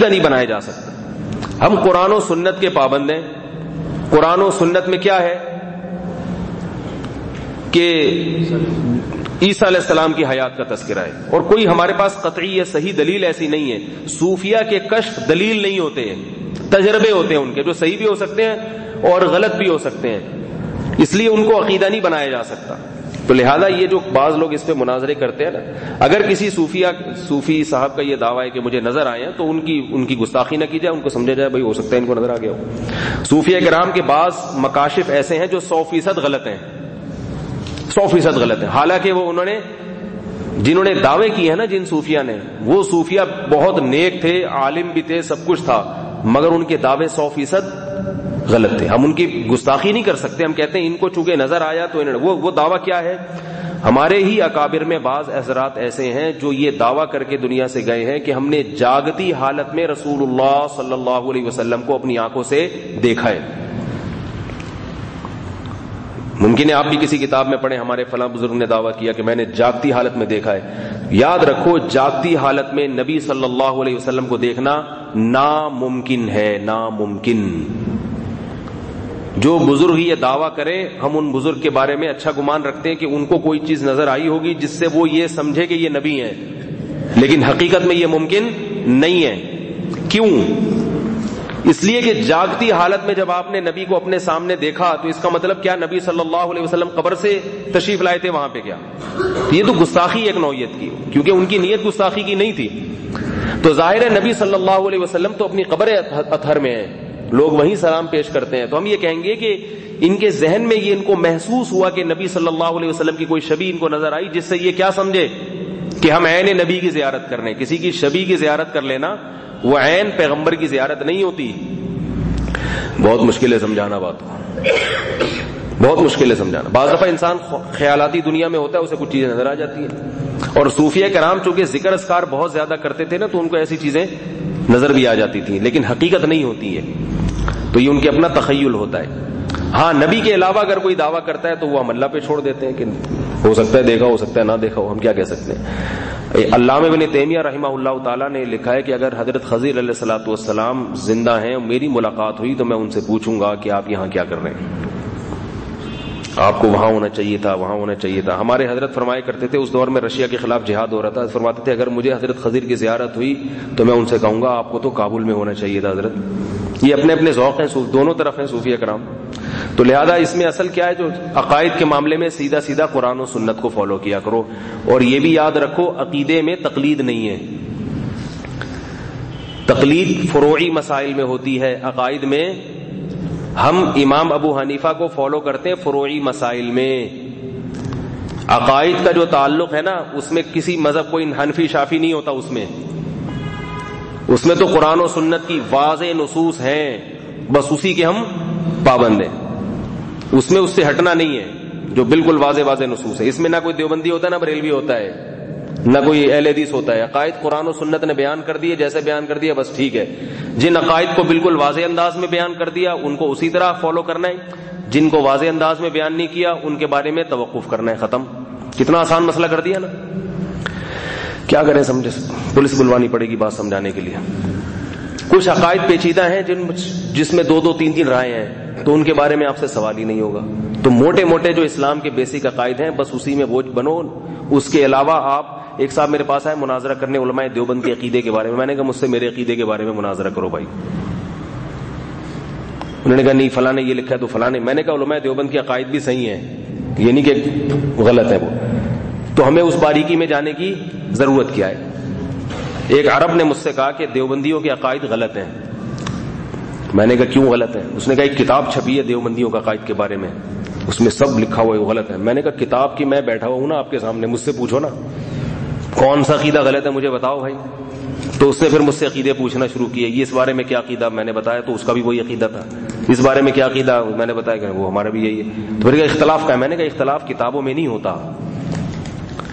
نہیں بنایا جا سکتا. ہم قرآن و سنت کے پابند ہیں. قرآن و سنت میں کیا ہے کہ عیسیٰ علیہ السلام کی حیات کا تذکرہ ہے, اور کوئی ہمارے پاس قطعی یا صحیح دلیل ایسی نہیں ہے. صوفیہ کے کشف دلیل نہیں ہوتے ہیں, تجربے ہوتے ہیں ان کے, جو صحیح بھی ہو سکتے ہیں اور غلط بھی ہو سکتے ہیں. اس لیے ان کو عقیدہ نہیں بنایا جا سکتا. تو لہذا یہ جو بعض لوگ اس پہ مناظرے کرتے ہیں نا، اگر کسی صوفی صاحب کا یہ دعویٰ ہے کہ مجھے نظر آئے ہیں تو ان کی گستاخی نہ کی جائے، ان کو سمجھا جائے بھائی ہو سکتا ہے ان کو نظر آ گیا ہو۔ صوفیہ کرام کے بعض مکاشف ایسے ہیں جو 100% غلط ہیں، 100% غلط ہیں، حالانکہ وہ جنہوں نے دعوے کیے ہیں نا، جن صوفیہ نے، وہ صوفیہ بہت نیک تھے، عالم بھی تھے، سب کچھ تھا، مگر ان کے دعوے 100% غلط تھے۔ ہم ان کی گستاخی نہیں کر سکتے، ہم کہتے ہیں ان کو چونکہ نظر آیا تو وہ دعویٰ کیا ہے؟ ہمارے ہی اکابر میں بعض حضرات ایسے ہیں جو یہ دعویٰ کر کے دنیا سے گئے ہیں کہ ہم نے جاگتی حالت میں رسول اللہ صلی اللہ علیہ وسلم کو اپنی آنکھوں سے دیکھا ہے۔ ممکن ہے آپ بھی کسی کتاب میں پڑھیں ہمارے فلاں بزرگ نے دعویٰ کیا کہ میں نے جاگتی حالت میں دیکھا ہے۔ یاد رکھو، جاگتی حالت میں نبی صلی اللہ علیہ وسلم کو دیکھنا ناممکن ہے، ناممکن۔ جو بزرگ یہ دعویٰ کرے، ہم ان بزرگ کے بارے میں اچھا گمان رکھتے ہیں کہ ان کو کوئی چیز نظر آئی ہوگی جس سے وہ یہ سمجھے کہ یہ نبی ہیں، لیکن حقیقت میں یہ ممکن نہیں ہے۔ کیوں؟ اس لیے کہ جاگتی حالت میں جب آپ نے نبی کو اپنے سامنے دیکھا تو اس کا مطلب کیا؟ نبی صلی اللہ علیہ وسلم قبر سے تشریف لائے تھے وہاں پہ کیا؟ یہ تو گستاخی ایک نوعیت کی، کیونکہ ان کی نیت گستاخی کی نہیں تھی۔ تو ظاہر ہے نبی صلی اللہ علیہ وسلم تو اپنی قبر اطہر میں ہیں، لوگ وہیں سلام پیش کرتے ہیں، تو ہم یہ کہیں گے کہ ان کے ذہن میں یہ ان کو محسوس ہوا کہ نبی صلی اللہ علیہ وسلم کی کوئی شبیہ ان کو نظر آئی، جس سے یہ کیا سمجھے کہ ہم عین نبی کی زیارت کر رہے ہیں۔ کسی کی شبیہ کی زیارت کر لینا وہ عین پیغمبر کی زیارت نہیں ہوتی۔ بہت مشکل ہے سمجھانا، بات کو بہت مشکل ہے سمجھانا۔ بعض دفعہ انسان خیالاتی دنیا میں ہوتا ہے، اسے کچھ چیزیں نظر آ جاتی ہیں، اور صوفیہ کرام چونکہ ذکر اذکار بہت زیادہ کرتے تھے نا، تو ان کو ایسی چیزیں نظر بھی آ جاتی تھیں، لیکن حقیقت نہیں ہوتی ہے، تو یہ ان کے اپنا تخیل ہوتا ہے۔ ہاں، نبی کے علاوہ اگر کوئی دعویٰ کرتا ہے تو وہ ہم اللہ پہ چھوڑ دیتے ہیں کہ ہو سکتا ہے دیکھا، ہو سکتا ہے نہ دیکھا ہو، ہم کیا کہہ سکتے ہیں۔ علامہ ابن تیمیہ رحمہ اللہ تعالیٰ نے لکھا ہے کہ اگر حضرت خضر علیہ الصلوۃ والسلام زندہ ہیں، میری ملاقات ہوئی تو میں ان سے پوچھوں گا کہ آپ یہاں کیا کر رہے ہیں، آپ کو وہاں ہونا چاہیے تھا، وہاں ہونا چاہیے تھا۔ ہمارے حضرت فرمایا کرتے تھے، اس دور میں رشیا کے خلاف جہاد ہو رہا تھا، فرماتے تھے اگر مجھے حضرت خضر کی زیارت ہوئی تو میں ان سے کہوں گا آپ کو تو کابل میں ہونا چاہیے تھا حضرت۔ یہ اپنے اپنے ذوق ہیں، دونوں طرف ہیں صوفیہ کرام۔ تو لہذا اس میں اصل کیا ہے، جو عقائد کے معاملے میں سیدھا سیدھا قرآن و سنت کو فالو کیا کرو، اور یہ بھی یاد رکھو عقیدے میں تقلید نہیں ہے۔ تقلید فروعی مسائل میں ہوتی ہے، عقائد میں ہم امام ابو حنیفہ کو فالو کرتے ہیں فروعی مسائل میں۔ عقائد کا جو تعلق ہے نا، اس میں کسی مذہب کوئی حنفی شافی نہیں ہوتا، اس میں تو قرآن و سنت کی واضح نصوص ہیں، بس اسی کے ہم پابند ہیں، اس میں اس سے ہٹنا نہیں ہے، جو بالکل واضح نصوص ہے۔ اس میں نہ کوئی دیوبندی ہوتا ہے، نہ بریلوی ہوتا ہے، نہ کوئی اہل حدیث ہوتا ہے۔ عقائد قرآن و سنت نے بیان کر دیے، جیسے بیان کر دیا بس ٹھیک ہے۔ جن عقائد کو بالکل واضح انداز میں بیان کر دیا ان کو اسی طرح فالو کرنا ہے، جن کو واضح انداز میں بیان نہیں کیا ان کے بارے میں توقف کرنا ہے، ختم۔ کتنا آسان مسئلہ کر دیا نا۔ کیا کریں، سمجھے، پولیس بلوانی پڑے گی بات سمجھانے کے لیے۔ کچھ عقائد پیچیدہ ہیں جس میں دو تین رائے ہیں، تو ان کے بارے میں آپ سے سوال ہی نہیں ہوگا۔ تو موٹے موٹے جو اسلام کے بیسک عقائد ہیں بس اسی میں بوجھ بنو۔ اس کے علاوہ آپ، ایک صاحب میرے پاس آئے مناظرہ کرنے علماء دیوبند کے عقیدے کے بارے میں، میں نے کہا مجھ سے میرے عقیدے کے بارے میں مناظرہ کرو بھائی۔ انہوں نے کہا نہیں فلاں نے یہ لکھا ہے تو فلاں نے۔ میں نے کہا علماء دیوبند کے عقائد بھی صحیح ہیں، یہ نہیں کہ غلط ہے وہ، تو ہمیں اس باریکی میں جانے کی ضرورت کیا ہے۔ ایک عرب نے مجھ سے کہا کہ دیوبندیوں کے عقائد غلط ہیں۔ میں نے کہا کیوں غلط ہیں؟ اس نے کہا ایک کتاب چھپی ہے دیوبندیوں کے عقائد کے بارے میں، اس میں سب لکھا ہوا ہے وہ غلط ہے۔ میں نے کہا کتاب کی میں بیٹھا ہوا ہوں نا آپ کے سامنے، مجھ سے پوچھو نا کون سا عقیدہ غلط ہے مجھے بتاؤ بھائی۔ تو اس نے پھر مجھ سے عقیدے پوچھنا شروع کیے، یہ اس بارے میں کیا عقیدہ، میں نے بتایا تو اس کا بھی وہی عقیدہ تھا۔ اس بارے میں کیا عقیدہ، میں نے بتایا کہ وہ ہمارا بھی یہی ہے۔ تو پھر کہا اختلاف کا ہے، میں نے کہا اختلاف کتابوں میں نہیں ہوتا،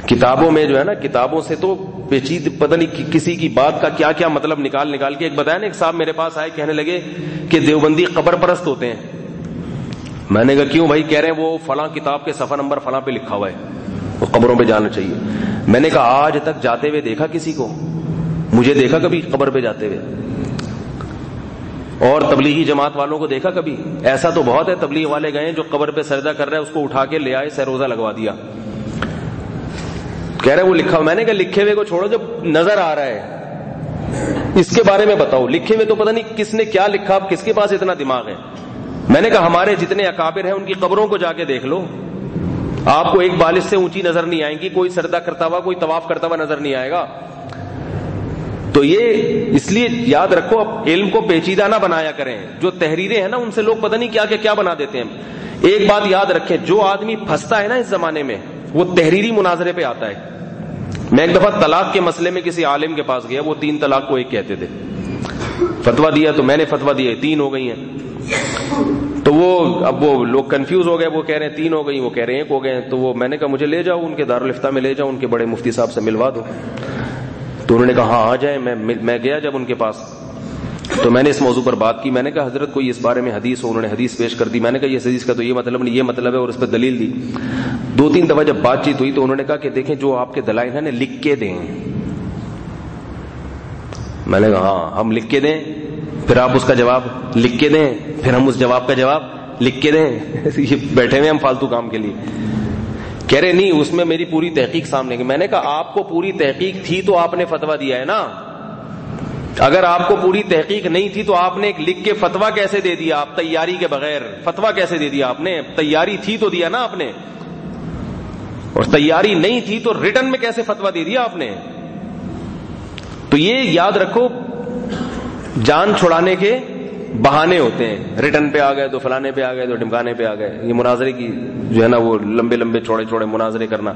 کتابوں میں جو ہے نا، کتابوں سے تو پیچید پتہ نہیں کسی کی بات کا کیا کیا مطلب نکال کے۔ ایک بتایا نا، ایک صاحب میرے پاس آئے کہنے لگے کہ دیوبندی قبر پرست ہوتے ہیں۔ میں نے کہا کیوں بھائی؟ کہہ رہے ہیں وہ فلاں کتاب کے صفحہ نمبر فلاں پہ لکھا ہوا ہے وہ قبروں پہ جانا چاہیے۔ میں نے کہا آج تک جاتے ہوئے دیکھا کسی کو؟ مجھے دیکھا کبھی قبر پہ جاتے ہوئے؟ اور تبلیغی جماعت والوں کو دیکھا کبھی؟ ایسا تو بہت ہے، تبلیغ والے گئے جو قبر پہ سجدہ کر رہے ہیں اس کو اٹھا کے لے آئے، سروزہ لگوا دیا، کہہ رہے وہ لکھا۔ میں نے کہا لکھے ہوئے کو چھوڑو، جب نظر آ رہا ہے اس کے بارے میں بتاؤ۔ لکھے ہوئے تو پتہ نہیں کس نے کیا لکھا، اب کس کے پاس اتنا دماغ ہے۔ میں نے کہا ہمارے جتنے اکابر ہیں ان کی قبروں کو جا کے دیکھ لو، آپ کو ایک بالش سے اونچی نظر نہیں آئیں گی, کوئی سجدہ کرتا ہوا, کوئی طواف کرتا ہوا نظر نہیں آئے گا. تو یہ اس لیے یاد رکھو, اب علم کو پیچیدہ نہ بنایا کریں. جو تحریریں ہیں نا ان سے لوگ پتہ نہیں کیا بنا دیتے ہیں. ایک بات یاد رکھیں, جو آدمی پھنستا ہے نا اس زمانے میں, وہ تحریری مناظرے پہ آتا ہے. میں ایک دفعہ طلاق کے مسئلے میں کسی عالم کے پاس گیا, وہ 3 طلاق کو ایک کہتے تھے. فتویٰ دیا تو میں نے فتویٰ دیا 3 ہو گئی ہیں. تو اب وہ لوگ کنفیوز ہو گئے, وہ کہہ رہے ہیں 3 ہو گئی, وہ کہہ رہے ہیں 1 ہو گئے. تو میں نے کہا مجھے لے جاؤ ان کے دارالفتہ میں لے جاؤ, ان کے بڑے مفتی صاحب سے ملوا دو. تو انہوں نے کہا ہاں آ جائیں. میں گیا جب ان کے پاس, تو میں نے اس موضوع پر بات کی. میں نے کہا حضرت کوئی اس بارے میں حدیث ہو؟ انہوں نے حدیث پیش کر دی. میں نے کہا یہ حدیث کا تو یہ مطلب نہیں, یہ مطلب ہے, اور اس پہ دلیل دی. 2-3 دفعہ جب بات چیت ہوئی تو انہوں نے کہا کہ دیکھیں جو آپ کے دلائل ہیں نا لکھ کے دیں. میں نے کہا ہاں ہم لکھ کے دیں, پھر آپ اس کا جواب لکھ کے دیں, پھر ہم اس جواب کا جواب لکھ کے دیں. یہ بیٹھے ہوئے ہم فالتو کام کے لیے. کہہ رہے نہیں اس میں میری پوری تحقیق سامنے کی. میں نے کہا آپ کو پوری تحقیق تھی تو آپ نے فتویٰ دیا ہے نا. اگر آپ کو پوری تحقیق نہیں تھی تو آپ نے ایک لکھ کے فتویٰ کیسے دے دیا؟ آپ تیاری کے بغیر فتویٰ کیسے دے دیا آپ نے؟ تیاری تھی تو دیا نا آپ نے, اور تیاری نہیں تھی تو ریٹن میں کیسے فتویٰ دے دیا آپ نے؟ تو یہ یاد رکھو, جان چھڑانے کے بہانے ہوتے ہیں. ریٹن پہ آ گئے تو فلانے پہ آ گئے تو ڈمکانے پہ آ گئے. یہ مناظرے کی جو ہے نا وہ لمبے لمبے چوڑے چوڑے مناظرے کرنا.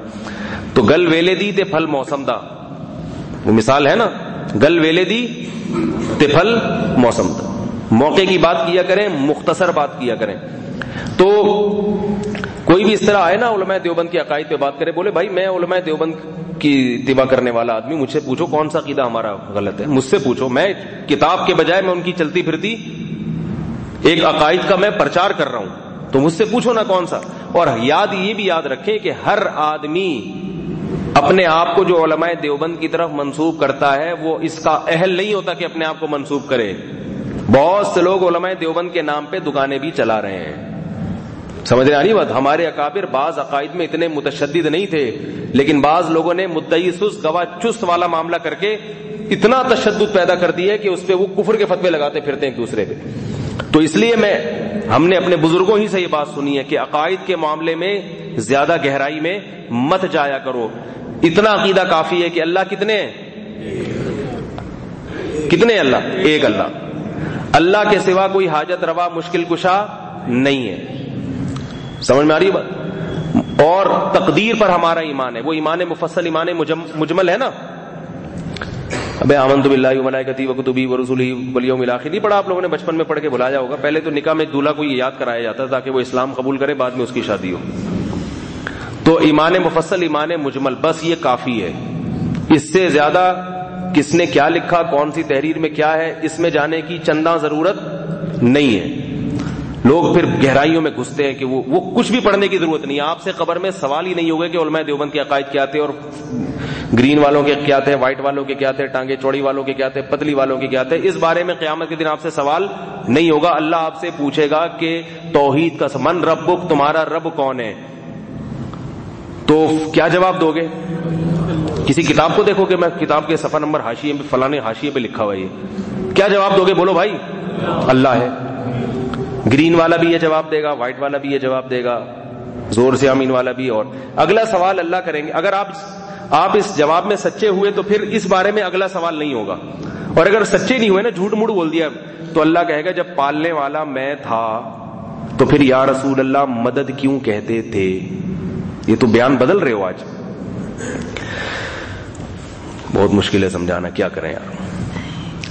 تو گل ویلے دی تے پھل موسم دا, وہ مثال ہے نا, گل ویلے دی تے پھل موسم دا. موقع کی بات کیا کریں, مختصر بات کیا کریں. تو کوئی بھی اس طرح آئے نا علماء دیوبند کے عقائد پہ بات کرے, بولے بھائی میں علماء دیوبند کی اتباع کرنے والا آدمی, مجھ سے پوچھو کون سا عقیدہ ہمارا غلط ہے, مجھ سے پوچھو. میں کتاب کے بجائے میں ان کی چلتی پھرتی ایک عقائد کا میں پرچار کر رہا ہوں, تو مجھ سے پوچھو نا کون سا. اور یہ بھی یاد رکھیں کہ ہر آدمی اپنے آپ کو جو علماء دیوبند کی طرف منسوب کرتا ہے وہ اس کا اہل نہیں ہوتا کہ اپنے آپ کو منسوب کرے. بہت سے لوگ علماء دیوبند کے نام پہ دکانیں بھی چلا رہے ہیں. سمجھ رہے نہیں بات؟ ہمارے اکابر بعض عقائد میں اتنے متشدد نہیں تھے, لیکن بعض لوگوں نے مدعی سست گواہ چست والا معاملہ کر کے اتنا تشدد پیدا کر دیا کہ اس پہ وہ کفر کے فتوے لگاتے پھرتے ہیں ایک دوسرے پہ. تو اس لیے ہم نے اپنے بزرگوں ہی سے یہ بات سنی ہے کہ عقائد کے معاملے میں زیادہ گہرائی میں مت جایا کرو. اتنا عقیدہ کافی ہے کہ اللہ کتنے اللہ؟ ایک اللہ. اللہ کے سوا کوئی حاجت روا مشکل کشا نہیں ہے. سمجھ میں آ رہی ہے بات؟ اور تقدیر پر ہمارا ایمان ہے, وہ ایمان مفصل, ایمان مجمل ہے نا. ابے آمنت باللہ وملائکتہ وکتبہ ورسلہ والیوم الآخر نہیں پڑھا آپ لوگوں نے, بچپن میں پڑھ کے بلایا ہوگا. پہلے تو نکاح میں دولہا کو یہ یاد کرایا جاتا تاکہ وہ اسلام قبول کرے, بعد میں اس کی شادی ہو. تو ایمان مفصل, ایمان مجمل, بس یہ کافی ہے. اس سے زیادہ کس نے کیا لکھا, کون سی تحریر میں کیا ہے, اس میں جانے کی چندہ ضرورت نہیں ہے. لوگ پھر گہرائیوں میں گھستے ہیں کہ وہ کچھ بھی پڑھنے کی ضرورت نہیں ہے. آپ سے قبر میں سوال ہی نہیں ہوگا کہ علماء دیوبند کے عقائد کیا تھے, اور گرین والوں کے کیا تھے, وائٹ والوں کے کیا تھے, ٹانگے چوڑی والوں کے کیا تھے, پتلی والوں کے کیا تھے. اس بارے میں قیامت کے دن آپ سے سوال نہیں ہوگا. اللہ آپ سے پوچھے گا کہ توحید کا من ربک, تمہارا رب کون ہے. تو کیا جواب دو گے؟ کسی کتاب کو دیکھو کہ میں کتاب کے صفحہ نمبر حاشیے میں فلانے حاشیے پہ لکھا ہوا ہے, کیا جواب دو گے؟ بولو بھائی اللہ ہے. گرین والا بھی یہ جواب دے گا, وائٹ والا بھی یہ جواب دے گا, زور سے امین والا بھی. اور اگلا سوال اللہ کریں گے. اگر آپ اس جواب میں سچے ہوئے تو پھر اس بارے میں اگلا سوال نہیں ہوگا. اور اگر سچے نہیں ہوئے نا, جھوٹ موٹ بول دیا, تو اللہ کہے گا جب پالنے والا میں تھا تو پھر یا رسول اللہ مدد کیوں کہتے تھے. یہ تو بیان بدل رہے ہو آج. بہت مشکل ہے سمجھانا, کیا کریں یار.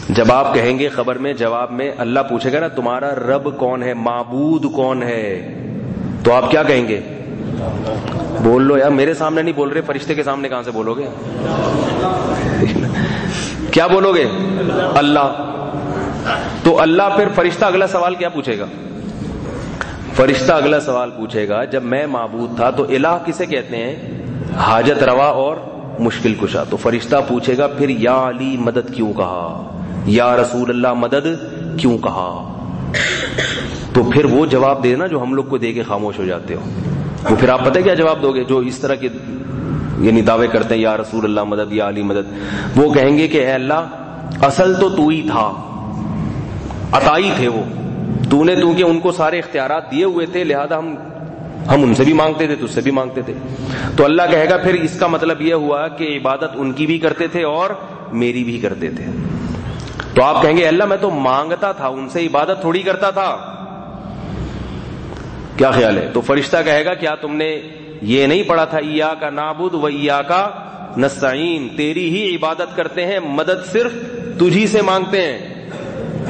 جب آپ کہیں گے خبر میں جواب میں اللہ پوچھے گا نا تمہارا رب کون ہے, معبود کون ہے, تو آپ کیا کہیں گے؟ بول لو یار, میرے سامنے نہیں بول رہے, فرشتے کے سامنے کہاں سے بولو گے؟ کیا بولو گے؟ اللہ. تو اللہ پھر فرشتہ اگلا سوال کیا پوچھے گا؟ فرشتہ اگلا سوال پوچھے گا جب میں معبود تھا تو الہ کسے کہتے ہیں؟ حاجت روا اور مشکل کشا. تو فرشتہ پوچھے گا پھر یا علی مدد کیوں کہا, یا رسول اللہ مدد کیوں کہا. تو پھر وہ جواب دینا جو ہم لوگ کو دے کے خاموش ہو جاتے ہو. وہ پھر آپ پتہ کیا جواب دو گے؟ جو اس طرح کے یعنی دعوے کرتے ہیں یا رسول اللہ مدد, یا علی مدد, وہ کہیں گے کہ اے اللہ اصل تو ہی تھا, عطائی تھے وہ, تو نے ان کو سارے اختیارات دیے ہوئے تھے, لہذا ہم ہم ان سے بھی مانگتے تھے، تجھ سے بھی مانگتے تھے. تو اللہ کہے گا پھر اس کا مطلب یہ ہوا کہ عبادت ان کی بھی کرتے تھے اور میری بھی کرتے تھے. تو آپ کہیں گے اللہ میں تو مانگتا تھا ان سے، عبادت تھوڑی کرتا تھا. کیا خیال ہے؟ تو فرشتہ کہے گا کیا تم نے یہ نہیں پڑھا تھا ایاک نعبد و ایاک نستعین، تیری ہی عبادت کرتے ہیں، مدد صرف تجھی سے مانگتے ہیں.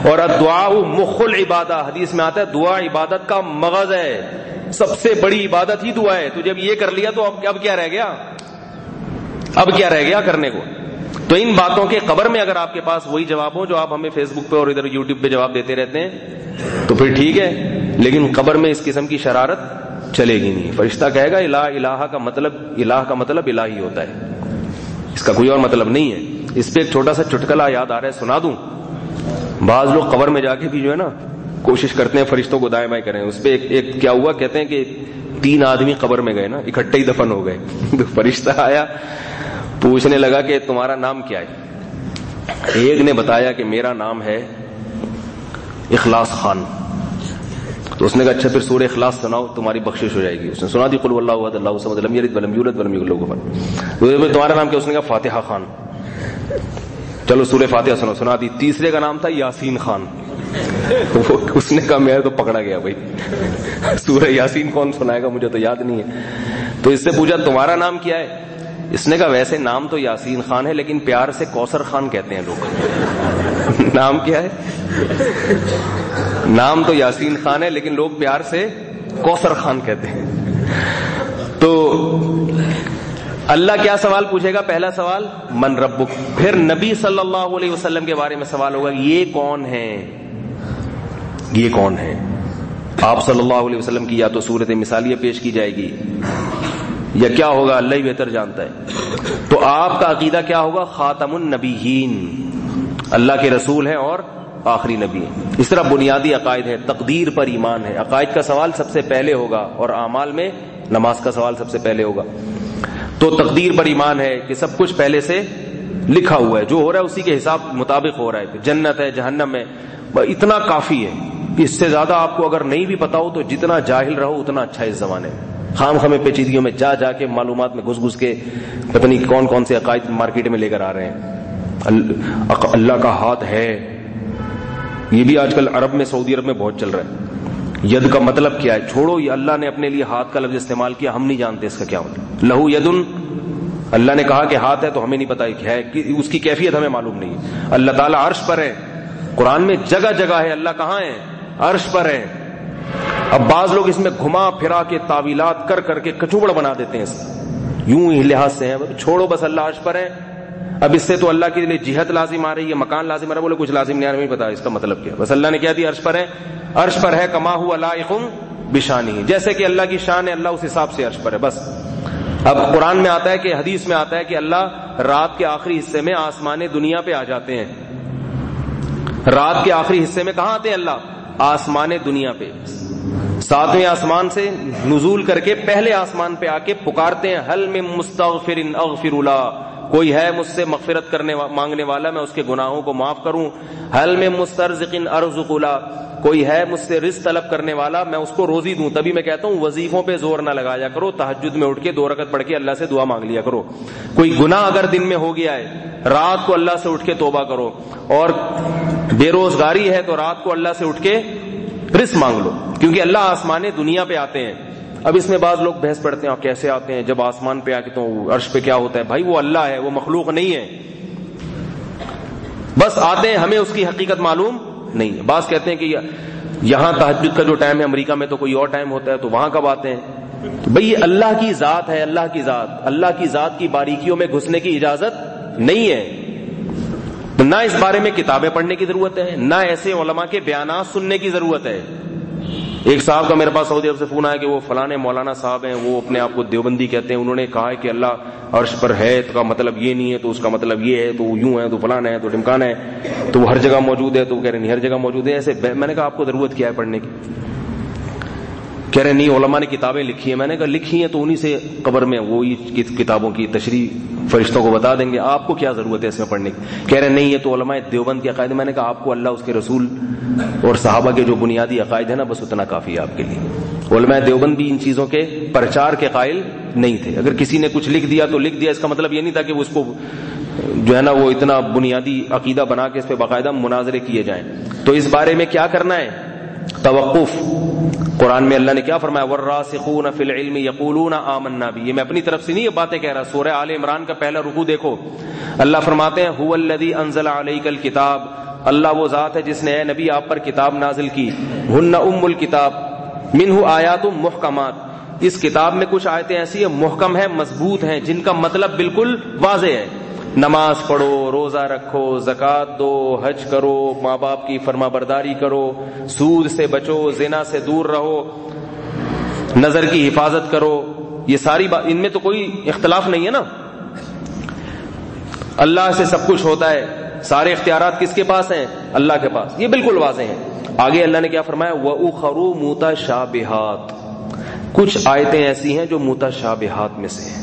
اور الدعاء مخ العبادہ، حدیث میں آتا ہے دعا عبادت کا مغز ہے، سب سے بڑی عبادت ہی دعا ہے. تو جب یہ کر لیا تو اب کیا رہ گیا؟ اب کیا رہ گیا کرنے کو؟ تو ان باتوں کے قبر میں اگر آپ کے پاس وہی جواب ہو جو آپ ہمیں فیس بک پہ اور ادھر یوٹیوب پہ جواب دیتے رہتے ہیں تو پھر ٹھیک ہے، لیکن قبر میں اس قسم کی شرارت چلے گی نہیں. فرشتہ کہے گا الہ کا مطلب الہی ہوتا ہے، اس کا کوئی اور مطلب نہیں ہے. اس پہ ایک چھوٹا سا چٹکلا یاد آ رہا ہے، سنا دوں. بعض لوگ قبر میں جا کے بھی جو ہے نا کوشش کرتے ہیں فرشتوں کو دائیں بائیں کریں. اس پہ ایک کیا ہوا، کہتے ہیں کہ 3 آدمی قبر میں گئے نا، اکٹھے ہی دفن ہو گئے. تو فرشتہ آیا پوچھنے لگا کہ تمہارا نام کیا ہے؟ ایک نے بتایا کہ میرا نام ہے اخلاص خان. تو اس نے کہا اچھا پھر سورہ اخلاص سناؤ تمہاری بخشش ہو جائے گی. اس نے سنا دی قل واللہ احد اللہ الصمد لم یلد ولم یولد ولم یکن له کفوا احد. تمہارا نام کیا؟ اس نے کہا فاتحہ خان. چلو سورہ فاتحہ سنا دی. تیسرے کا نام تھا یاسین خان. اس نے کہا میں تو پکڑا گیا بھائی، سورہ یاسین کون سنائے گا، مجھے تو یاد نہیں ہے. تو اس سے پوچھا تمہارا نام کیا ہے؟ اس نے کہا ویسے نام تو یاسین خان ہے لیکن پیار سے کوثر خان کہتے ہیں لوگ. نام کیا ہے؟ نام تو یاسین خان ہے لیکن لوگ پیار سے کوثر خان کہتے ہیں. تو اللہ کیا سوال پوچھے گا؟ پہلا سوال من ربک. پھر نبی صلی اللہ علیہ وسلم کے بارے میں سوال ہوگا، یہ کون ہے؟ یہ کون ہے؟ آپ صلی اللہ علیہ وسلم کی یا تو صورت مثالیہ پیش کی جائے گی یا کیا ہوگا، اللہ ہی بہتر جانتا ہے. تو آپ کا عقیدہ کیا ہوگا؟ خاتم النبیین، اللہ کے رسول ہیں اور آخری نبی ہیں. اس طرح بنیادی عقائد ہے. تقدیر پر ایمان ہے، عقائد کا سوال سب سے پہلے ہوگا اور اعمال میں نماز کا سوال سب سے پہلے ہوگا. تو تقدیر پر ایمان ہے کہ سب کچھ پہلے سے لکھا ہوا ہے، جو ہو رہا ہے اسی کے حساب مطابق ہو رہا ہے. جنت ہے، جہنم ہے، اتنا کافی ہے. اس سے زیادہ آپ کو اگر نہیں بھی پتا ہو تو جتنا جاہل رہو اتنا اچھا اس زمانے میں. خام خامے پیچیدگیوں میں جا کے معلومات میں گھس کے پتہ نہیں کون کون سے عقائد مارکیٹ میں لے کر آ رہے ہیں. اللہ کا ہاتھ ہے، یہ بھی آج کل عرب میں، سعودی عرب میں بہت چل رہا ہے. ید کا مطلب کیا ہے؟ چھوڑو، یہ اللہ نے اپنے لیے ہاتھ کا لفظ استعمال کیا، ہم نہیں جانتے اس کا کیا مطلب. لہو یدن، اللہ نے کہا کہ ہاتھ ہے تو ہمیں نہیں پتا ہے اس کی کیفیت ہمیں معلوم نہیں. اللہ تعالیٰ عرش پر ہے، قرآن میں جگہ جگہ ہے. اللہ کہاں ہے؟ عرش پر ہے. اب بعض لوگ اس میں گھما پھرا کے تعویلات کر کے کچوبڑ بنا دیتے ہیں. یوں ہی لحاظ سے ہیں، چھوڑو بس اللہ عرش پر ہے. اب اس سے تو اللہ کے لیے جہت لازم آ رہی ہے، مکان لازم آ رہا ہے. بولے کچھ لازم نہیں آ رہا، نہیں پتا اس کا مطلب کیا. بس اللہ نے کیا دیا؟ عرش پر ہے. عرش پر ہے کما ہوا لائق بشانی، جیسے کہ اللہ کی شان ہے، اللہ اس حساب سے عرش پر ہے. بس اب قرآن میں آتا ہے کہ حدیث میں آتا ہے کہ اللہ رات کے آخری حصے میں آسمان دنیا پہ آ جاتے ہیں. رات کے آخری حصے میں کہاں آتے ہیں اللہ؟ آسمان دنیا پہ. 7ویں آسمان سے نزول کر کے پہلے آسمان پہ آ کے پکارتے ہیں حل من مستغفر اغفر له، کوئی ہے مجھ سے مغفرت مانگنے والا میں اس کے گناہوں کو معاف کروں. حل من مسترزق ارزق له، کوئی ہے مجھ سے رزق طلب کرنے والا میں اس کو روزی دوں. تبھی میں کہتا ہوں وظیفوں پہ زور نہ لگایا کرو، تہجد میں اٹھ کے 2 رکعت پڑھ کے اللہ سے دعا مانگ لیا کرو. کوئی گناہ اگر دن میں ہو گیا ہے رات کو اللہ سے اٹھ کے توبہ کرو، اور بے روزگاری ہے تو رات کو اللہ سے اٹھ کے رزق مانگ لو، کیونکہ اللہ آسمان دنیا پہ آتے ہیں. اب اس میں بعض لوگ بحث پڑھتے ہیں کیسے آتے ہیں، جب آسمان پہ آ کے تو عرش پہ کیا ہوتا ہے؟ بھائی وہ اللہ ہے، وہ مخلوق نہیں ہے. بس آتے ہیں، ہمیں اس کی حقیقت معلوم نہیں ہے. بعض کہتے ہیں کہ یہاں تہجد کا جو ٹائم ہے امریکہ میں تو کوئی اور ٹائم ہوتا ہے، تو وہاں کب آتے ہیں؟ بھئی یہ اللہ کی ذات ہے، اللہ کی ذات، اللہ کی ذات کی باریکیوں میں گھسنے کی اجازت نہیں ہے. نہ اس بارے میں کتابیں پڑھنے کی ضرورت ہے، نہ ایسے علماء کے بیانات سننے کی ضرورت ہے. ایک صاحب کا میرے پاس سعودی عرب سے فون آیا کہ وہ فلانے مولانا صاحب ہیں، وہ اپنے آپ کو دیوبندی کہتے ہیں، انہوں نے کہا ہے کہ اللہ عرش پر ہے تو کا مطلب یہ نہیں ہے، تو اس کا مطلب یہ ہے، تو یوں ہے، تو فلانا ہے، تو ڈمکانا ہے، تو وہ ہر جگہ موجود ہے. تو وہ کہہ رہے نہیں ہر جگہ موجود ہے. ایسے میں نے کہا آپ کو ضرورت کیا ہے پڑھنے کی؟ کہہ رہے نہیں علماء نے کتابیں لکھی ہیں. میں نے کہا لکھی ہیں تو انہی سے قبر میں وہی کتابوں کی تشریح فرشتوں کو بتا دیں گے, آپ کو کیا ضرورت ہے اس میں پڑھنے کی. کہہ رہے نہیں یہ تو علماء دیوبند کے عقائد. میں نے کہا آپ کو اللہ اس کے رسول اور صحابہ کے جو بنیادی عقائد ہیں نا بس اتنا کافی ہے آپ کے لیے. علماء دیوبند بھی ان چیزوں کے پرچار کے قائل نہیں تھے. اگر کسی نے کچھ لکھ دیا تو لکھ دیا, اس کا مطلب یہ نہیں تھا کہ اس کو جو ہے نا وہ اتنا بنیادی عقیدہ بنا کے اس پہ باقاعدہ مناظرے کیے جائیں. تو اس بارے میں کیا کرنا ہے؟ توقف. قرآن میں اللہ نے کیا فرمایا؟ والراسخون فی العلم یقولون آمنا بھی. یہ میں اپنی طرف سے نہیں یہ باتیں کہہ رہا. سورہ آل عمران کا پہلا رکوع دیکھو, اللہ فرماتے ہیں هو الذی انزل علیک الکتاب, اللہ وہ ذات ہے جس نے اے نبی آپ پر کتاب نازل کی. ہن ام الکتاب منہ آیات محکمات, اس کتاب میں کچھ آیتیں ایسی ہیں محکم ہیں, مضبوط ہیں, جن کا مطلب بالکل واضح ہے. نماز پڑھو, روزہ رکھو, زکوٰۃ دو, حج کرو, ماں باپ کی فرما برداری کرو, سود سے بچو, زنا سے دور رہو, نظر کی حفاظت کرو. یہ ساری بات, ان میں تو کوئی اختلاف نہیں ہے نا. اللہ سے سب کچھ ہوتا ہے, سارے اختیارات کس کے پاس ہیں؟ اللہ کے پاس. یہ بالکل واضح ہیں. آگے اللہ نے کیا فرمایا؟ وَأُخَرُ مُتَشَابِهَاتٌ, کچھ آیتیں ایسی ہیں جو متشابہات میں سے ہیں.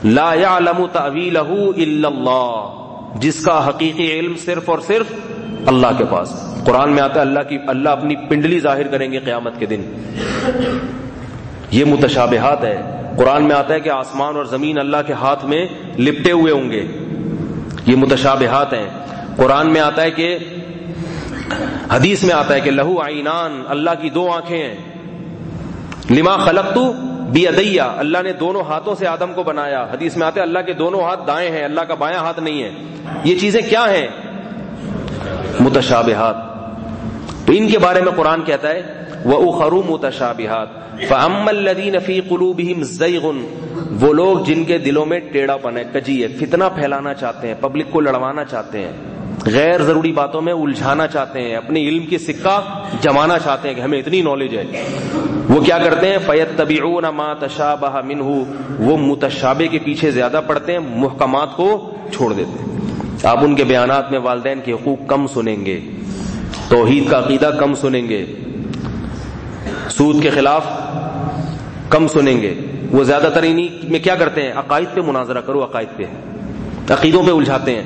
لا يعلم تأویلہ الا اللہ, جس کا حقیقی علم صرف اور صرف اللہ کے پاس. قرآن میں آتا ہے اللہ اپنی پنڈلی ظاہر کریں گے قیامت کے دن. یہ متشابہات ہے. قرآن میں آتا ہے کہ آسمان اور زمین اللہ کے ہاتھ میں لپٹے ہوئے ہوں گے. یہ متشابہات ہیں. قرآن میں آتا ہے کہ حدیث میں آتا ہے کہ لہو عینان, اللہ کی دو آنکھیں ہیں. لما خلقت بیدیہ, اللہ نے دونوں ہاتھوں سے آدم کو بنایا. حدیث میں آتے ہیں اللہ کے دونوں ہاتھ دائیں ہیں, اللہ کا بایاں ہاتھ نہیں ہے. یہ چیزیں کیا ہیں؟ متشابہات. تو ان کے بارے میں قرآن کہتا ہے وَأُخَرُ مُتَشَابِهَاتٌ فَأَمَّا الَّذِينَ فِي قُلُوبِهِمْ زَيْغٌ, وہ لوگ جن کے دلوں میں ٹیڑھا پن ہے, کجی ہے, فتنہ پھیلانا چاہتے ہیں, پبلک کو لڑوانا چاہتے ہیں, غیر ضروری باتوں میں الجھانا چاہتے ہیں, اپنی علم کی سکہ جمانا چاہتے ہیں کہ ہمیں اتنی نالج ہے, وہ کیا کرتے ہیں؟ فَيَتَّبِعُونَ مَا تَشَابَهَ مِنْهُ, وہ متشابہ کے پیچھے زیادہ پڑتے ہیں, محکمات کو چھوڑ دیتے ہیں. آپ ان کے بیانات میں والدین کے حقوق کم سنیں گے, توحید کا عقیدہ کم سنیں گے, سود کے خلاف کم سنیں گے. وہ زیادہ تر انہی میں کیا کرتے ہیں؟ عقائد پہ مناظرہ کرو, عقائد پہ, عقیدوں پہ الجھاتے ہیں,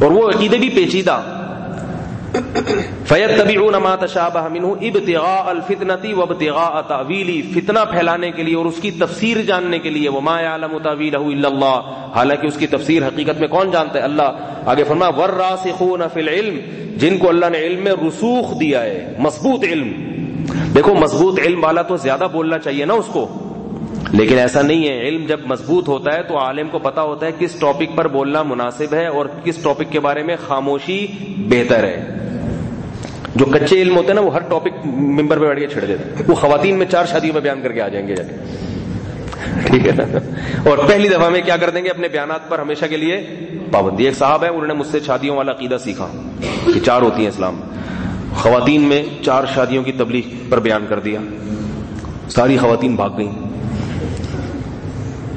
اور وہ عقیدے بھی پیچیدہ. فَيَتَّبِعُونَ مَا تَشَابَهَ مِنْهُ ابْتِغَاءَ الْفِتْنَةِ وَابْتِغَاءَ تَأْوِيلِهِ, فتنہ پھیلانے کے لیے اور اس کی تفسیر جاننے کے لیے. وَمَا يَعْلَمُ تَأْوِيلَهُ إِلَّا اللَّهُ, حالانکہ اس کی تفسیر حقیقت میں کون جانتا ہے؟ اللہ. آگے فرمایا وَالرَّاسِخُونَ فِي الْعِلْمِ, جن کو اللہ نے علم میں رسوخ دیا ہے, مضبوط علم. دیکھو مضبوط علم والا تو زیادہ بولنا چاہیے نا اس کو, لیکن ایسا نہیں ہے. علم جب مضبوط ہوتا ہے تو عالم کو پتا ہوتا ہے کس ٹاپک پر بولنا مناسب ہے اور کس ٹاپک کے بارے میں خاموشی بہتر ہے. جو کچے علم ہوتے ہیں نا وہ ہر ٹاپک ممبر پہ بیٹھ کے چھڑ دیتے ہیں. وہ خواتین میں 4 شادیوں میں بیان کر کے آ جائیں گے جا کے, ٹھیک ہے نا, اور پہلی دفعہ میں کیا کر دیں گے؟ اپنے بیانات پر ہمیشہ کے لیے پابندی. ایک صاحب ہے, انہوں نے مجھ سے شادیوں والا عقیدہ سیکھا کہ 4 ہوتی ہیں اسلام. خواتین میں 4 شادیوں کی تبلیغ پر بیان کر دیا, ساری خواتین بھاگ گئیں.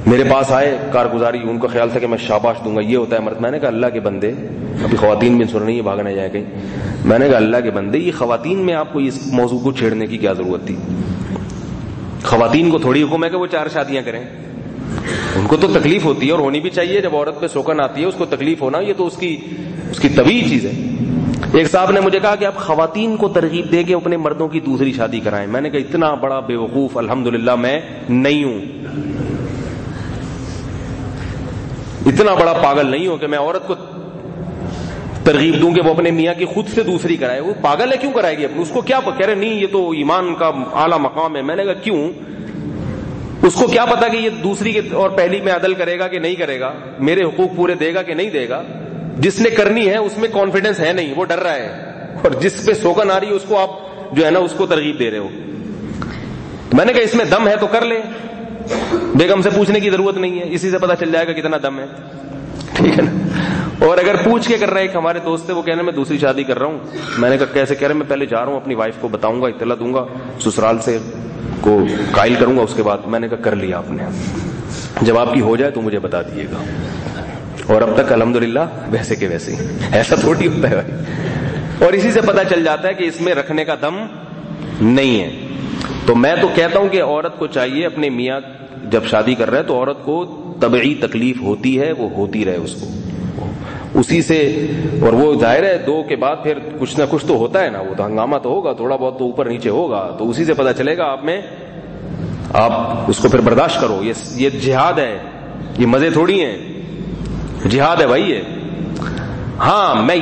میرے پاس آئے کارگزاری, ان کا خیال تھا کہ میں شاباش دوں گا, یہ ہوتا ہے مرد. میں نے کہا اللہ کے بندے, ابھی خواتین بھی سن رہی ہیں, بھاگ نہ جائے کہیں. میں نے کہا اللہ کے بندے, یہ خواتین میں آپ کو اس موضوع کو چھیڑنے کی کیا ضرورت تھی؟ خواتین کو تھوڑی حکم ہے کہ وہ 4 شادیاں کریں, ان کو تو تکلیف ہوتی ہے اور ہونی بھی چاہیے. جب عورت پہ سوکن آتی ہے اس کو تکلیف ہونا, یہ تو اس کی طبیعی چیز ہے. ایک صاحب نے مجھے کہا کہ آپ خواتین کو ترغیب دے کے اپنے مردوں کی دوسری شادی کرائیں. میں نے کہا اتنا بڑا بے وقوف الحمدللہ میں نہیں ہوں, اتنا بڑا پاگل نہیں ہوں کہ میں عورت کو ترغیب دوں کہ وہ اپنے میاں کی خود سے دوسری کرائے. وہ پاگل ہے, کیوں کرائے گی اپنی؟ اس کو کیا کہہ رہے نہیں یہ تو ایمان کا اعلیٰ مقام ہے. میں نے کہا کیوں؟ اس کو کیا پتا کہ یہ دوسری کے اور پہلی میں عدل کرے گا کہ نہیں کرے گا, میرے حقوق پورے دے گا کہ نہیں دے گا. جس نے کرنی ہے اس میں کانفیڈنس ہے نہیں, وہ ڈر رہا ہے, اور جس پہ سوگن آ رہی ہے اس کو آپ جو ہے نا اس کو ترغیب دے رہے ہو. میں نے کہا اس میں دم ہے تو کر لے, بیگم سے پوچھنے کی ضرورت نہیں ہے, اسی سے پتا چل جائے گا کتنا دم ہے, ٹھیک ہے نا. اور اگر پوچھ کے کر رہے ہیں, ایک ہمارے دوست ہے وہ کہنے میں دوسری شادی کر رہا ہوں. میں نے کہا کیسے؟ کہہ رہے میں پہلے جا رہا ہوں, اپنی وائف کو بتاؤں گا, اطلاع دوں گا, سسرال سے کو قائل کروں گا, اس کے بعد. میں نے کہا کر لیا آپ نے, جب آپ کی ہو جائے تو مجھے بتا دیجیے گا. اور اب تک الحمدللہ ویسے کے ویسے ہی, ایسا تھوڑی ہوتا ہے بھائی. اور اسی سے پتا چل جاتا ہے کہ اس میں رکھنے کا دم نہیں ہے. تو میں تو کہتا ہوں کہ عورت کو چاہیے اپنے میاں جب شادی کر رہا ہے تو عورت کو طبعی تکلیف ہوتی ہے وہ ہوتی رہے اس کو اسی سے, اور وہ ظاہر ہے 2 کے بعد پھر کچھ نہ کچھ تو ہوتا ہے نا, وہ تو ہنگامہ تو ہوگا, تھوڑا بہت تو اوپر نیچے ہوگا, تو اسی سے پتہ چلے گا آپ اس کو پھر برداشت کرو. یہ جہاد ہے, یہ مزے تھوڑی ہیں, جہاد ہے بھائی یہ. ہاں میں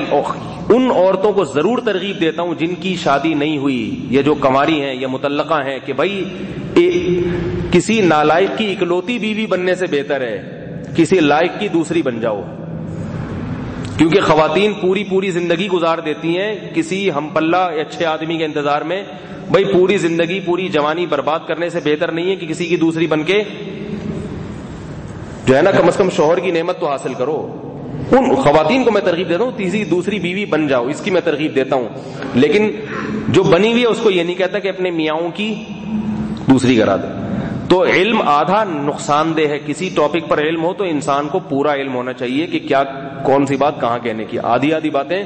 ان عورتوں کو ضرور ترغیب دیتا ہوں جن کی شادی نہیں ہوئی یا جو کنواری ہیں یا مطلقہ ہیں کہ بھائی کسی نالائق کی اکلوتی بیوی بننے سے بہتر ہے کسی لائق کی دوسری بن جاؤ, کیونکہ خواتین پوری زندگی گزار دیتی ہیں کسی ہم پلہ اچھے آدمی کے انتظار میں. بھائی پوری زندگی پوری جوانی برباد کرنے سے بہتر نہیں ہے کہ کسی کی دوسری بن کے جو ہے نا کم از کم شوہر کی نعمت تو حاصل کرو. ان خواتین کو میں ترغیب دیتا ہوں دوسری بیوی بن جاؤ, اس کی میں ترغیب دیتا ہوں. لیکن جو بنی ہوئی ہے اس کو یہ نہیں کہتا کہ اپنے میاؤں کی دوسری کرا دے. تو علم آدھا نقصان دہ ہے. کسی ٹاپک پر علم ہو تو انسان کو پورا علم ہونا چاہیے کہ کیا کون سی بات کہاں کہنے کی. آدھی باتیں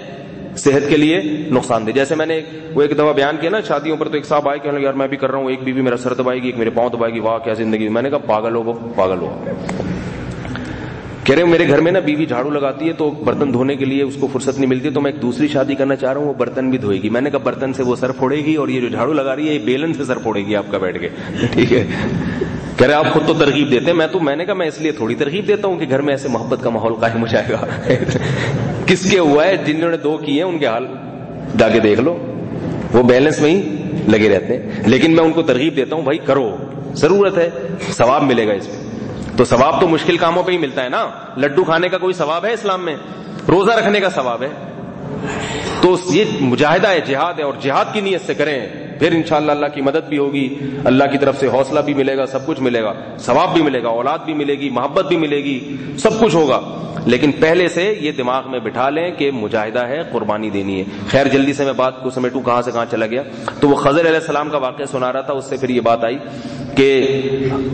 صحت کے لیے نقصان دہ. جیسے میں نے وہ ایک دفعہ بیان کیا نا شادیوں پر, تو ایک صاحب آئے کہ یار میں بھی کر رہا ہوں, ایک بیوی میرا سر دبائے گی ایک میرے پاؤں دبائے گی, واہ کیا زندگی. میں نے کہا پاگل ہو. کہہ رہے میرے گھر میں نا بیوی جھاڑو لگاتی ہے تو برتن دھونے کے لیے اس کو فرصت نہیں ملتی, تو میں ایک دوسری شادی کرنا چاہ رہا ہوں, وہ برتن بھی دھوئے گی. میں نے کہا برتن سے وہ سر پھوڑے گی اور یہ جو جھاڑو لگا رہی ہے یہ بیلن سے سر پھوڑے گی آپ کا بیٹھ کے. ٹھیک ہے, کہہ رہے آپ خود تو ترغیب دیتے ہیں, میں نے کہا میں اس لیے تھوڑی ترغیب دیتا ہوں کہ گھر میں ایسے محبت کا ماحول قائم ہو جائے گا. کس کے ہوا ہے, جنہوں نے 2 کیے ہیں ان کے حال جا کے دیکھ لو, وہ بیلنس میں ہی لگے رہتے ہیں. لیکن میں ان کو ترغیب دیتا ہوں بھائی کرو, ضرورت ہے, ثواب ملے گا اس میں. تو ثواب تو مشکل کاموں پہ ہی ملتا ہے نا. لڈو کھانے کا کوئی ثواب ہے اسلام میں؟ روزہ رکھنے کا ثواب ہے. تو یہ مجاہدہ ہے, جہاد ہے, اور جہاد کی نیت سے کریں, پھر انشاءاللہ اللہ کی مدد بھی ہوگی, اللہ کی طرف سے حوصلہ بھی ملے گا, سب کچھ ملے گا, ثواب بھی ملے گا, اولاد بھی ملے گی, محبت بھی ملے گی, سب کچھ ہوگا. لیکن پہلے سے یہ دماغ میں بٹھا لیں کہ مجاہدہ ہے, قربانی دینی ہے. خیر جلدی سے میں بات کو سمیٹوں, کہاں سے کہاں چلا گیا. تو وہ خضر علیہ السلام کا واقعہ سنا رہا تھا, اس سے پھر یہ بات آئی کہ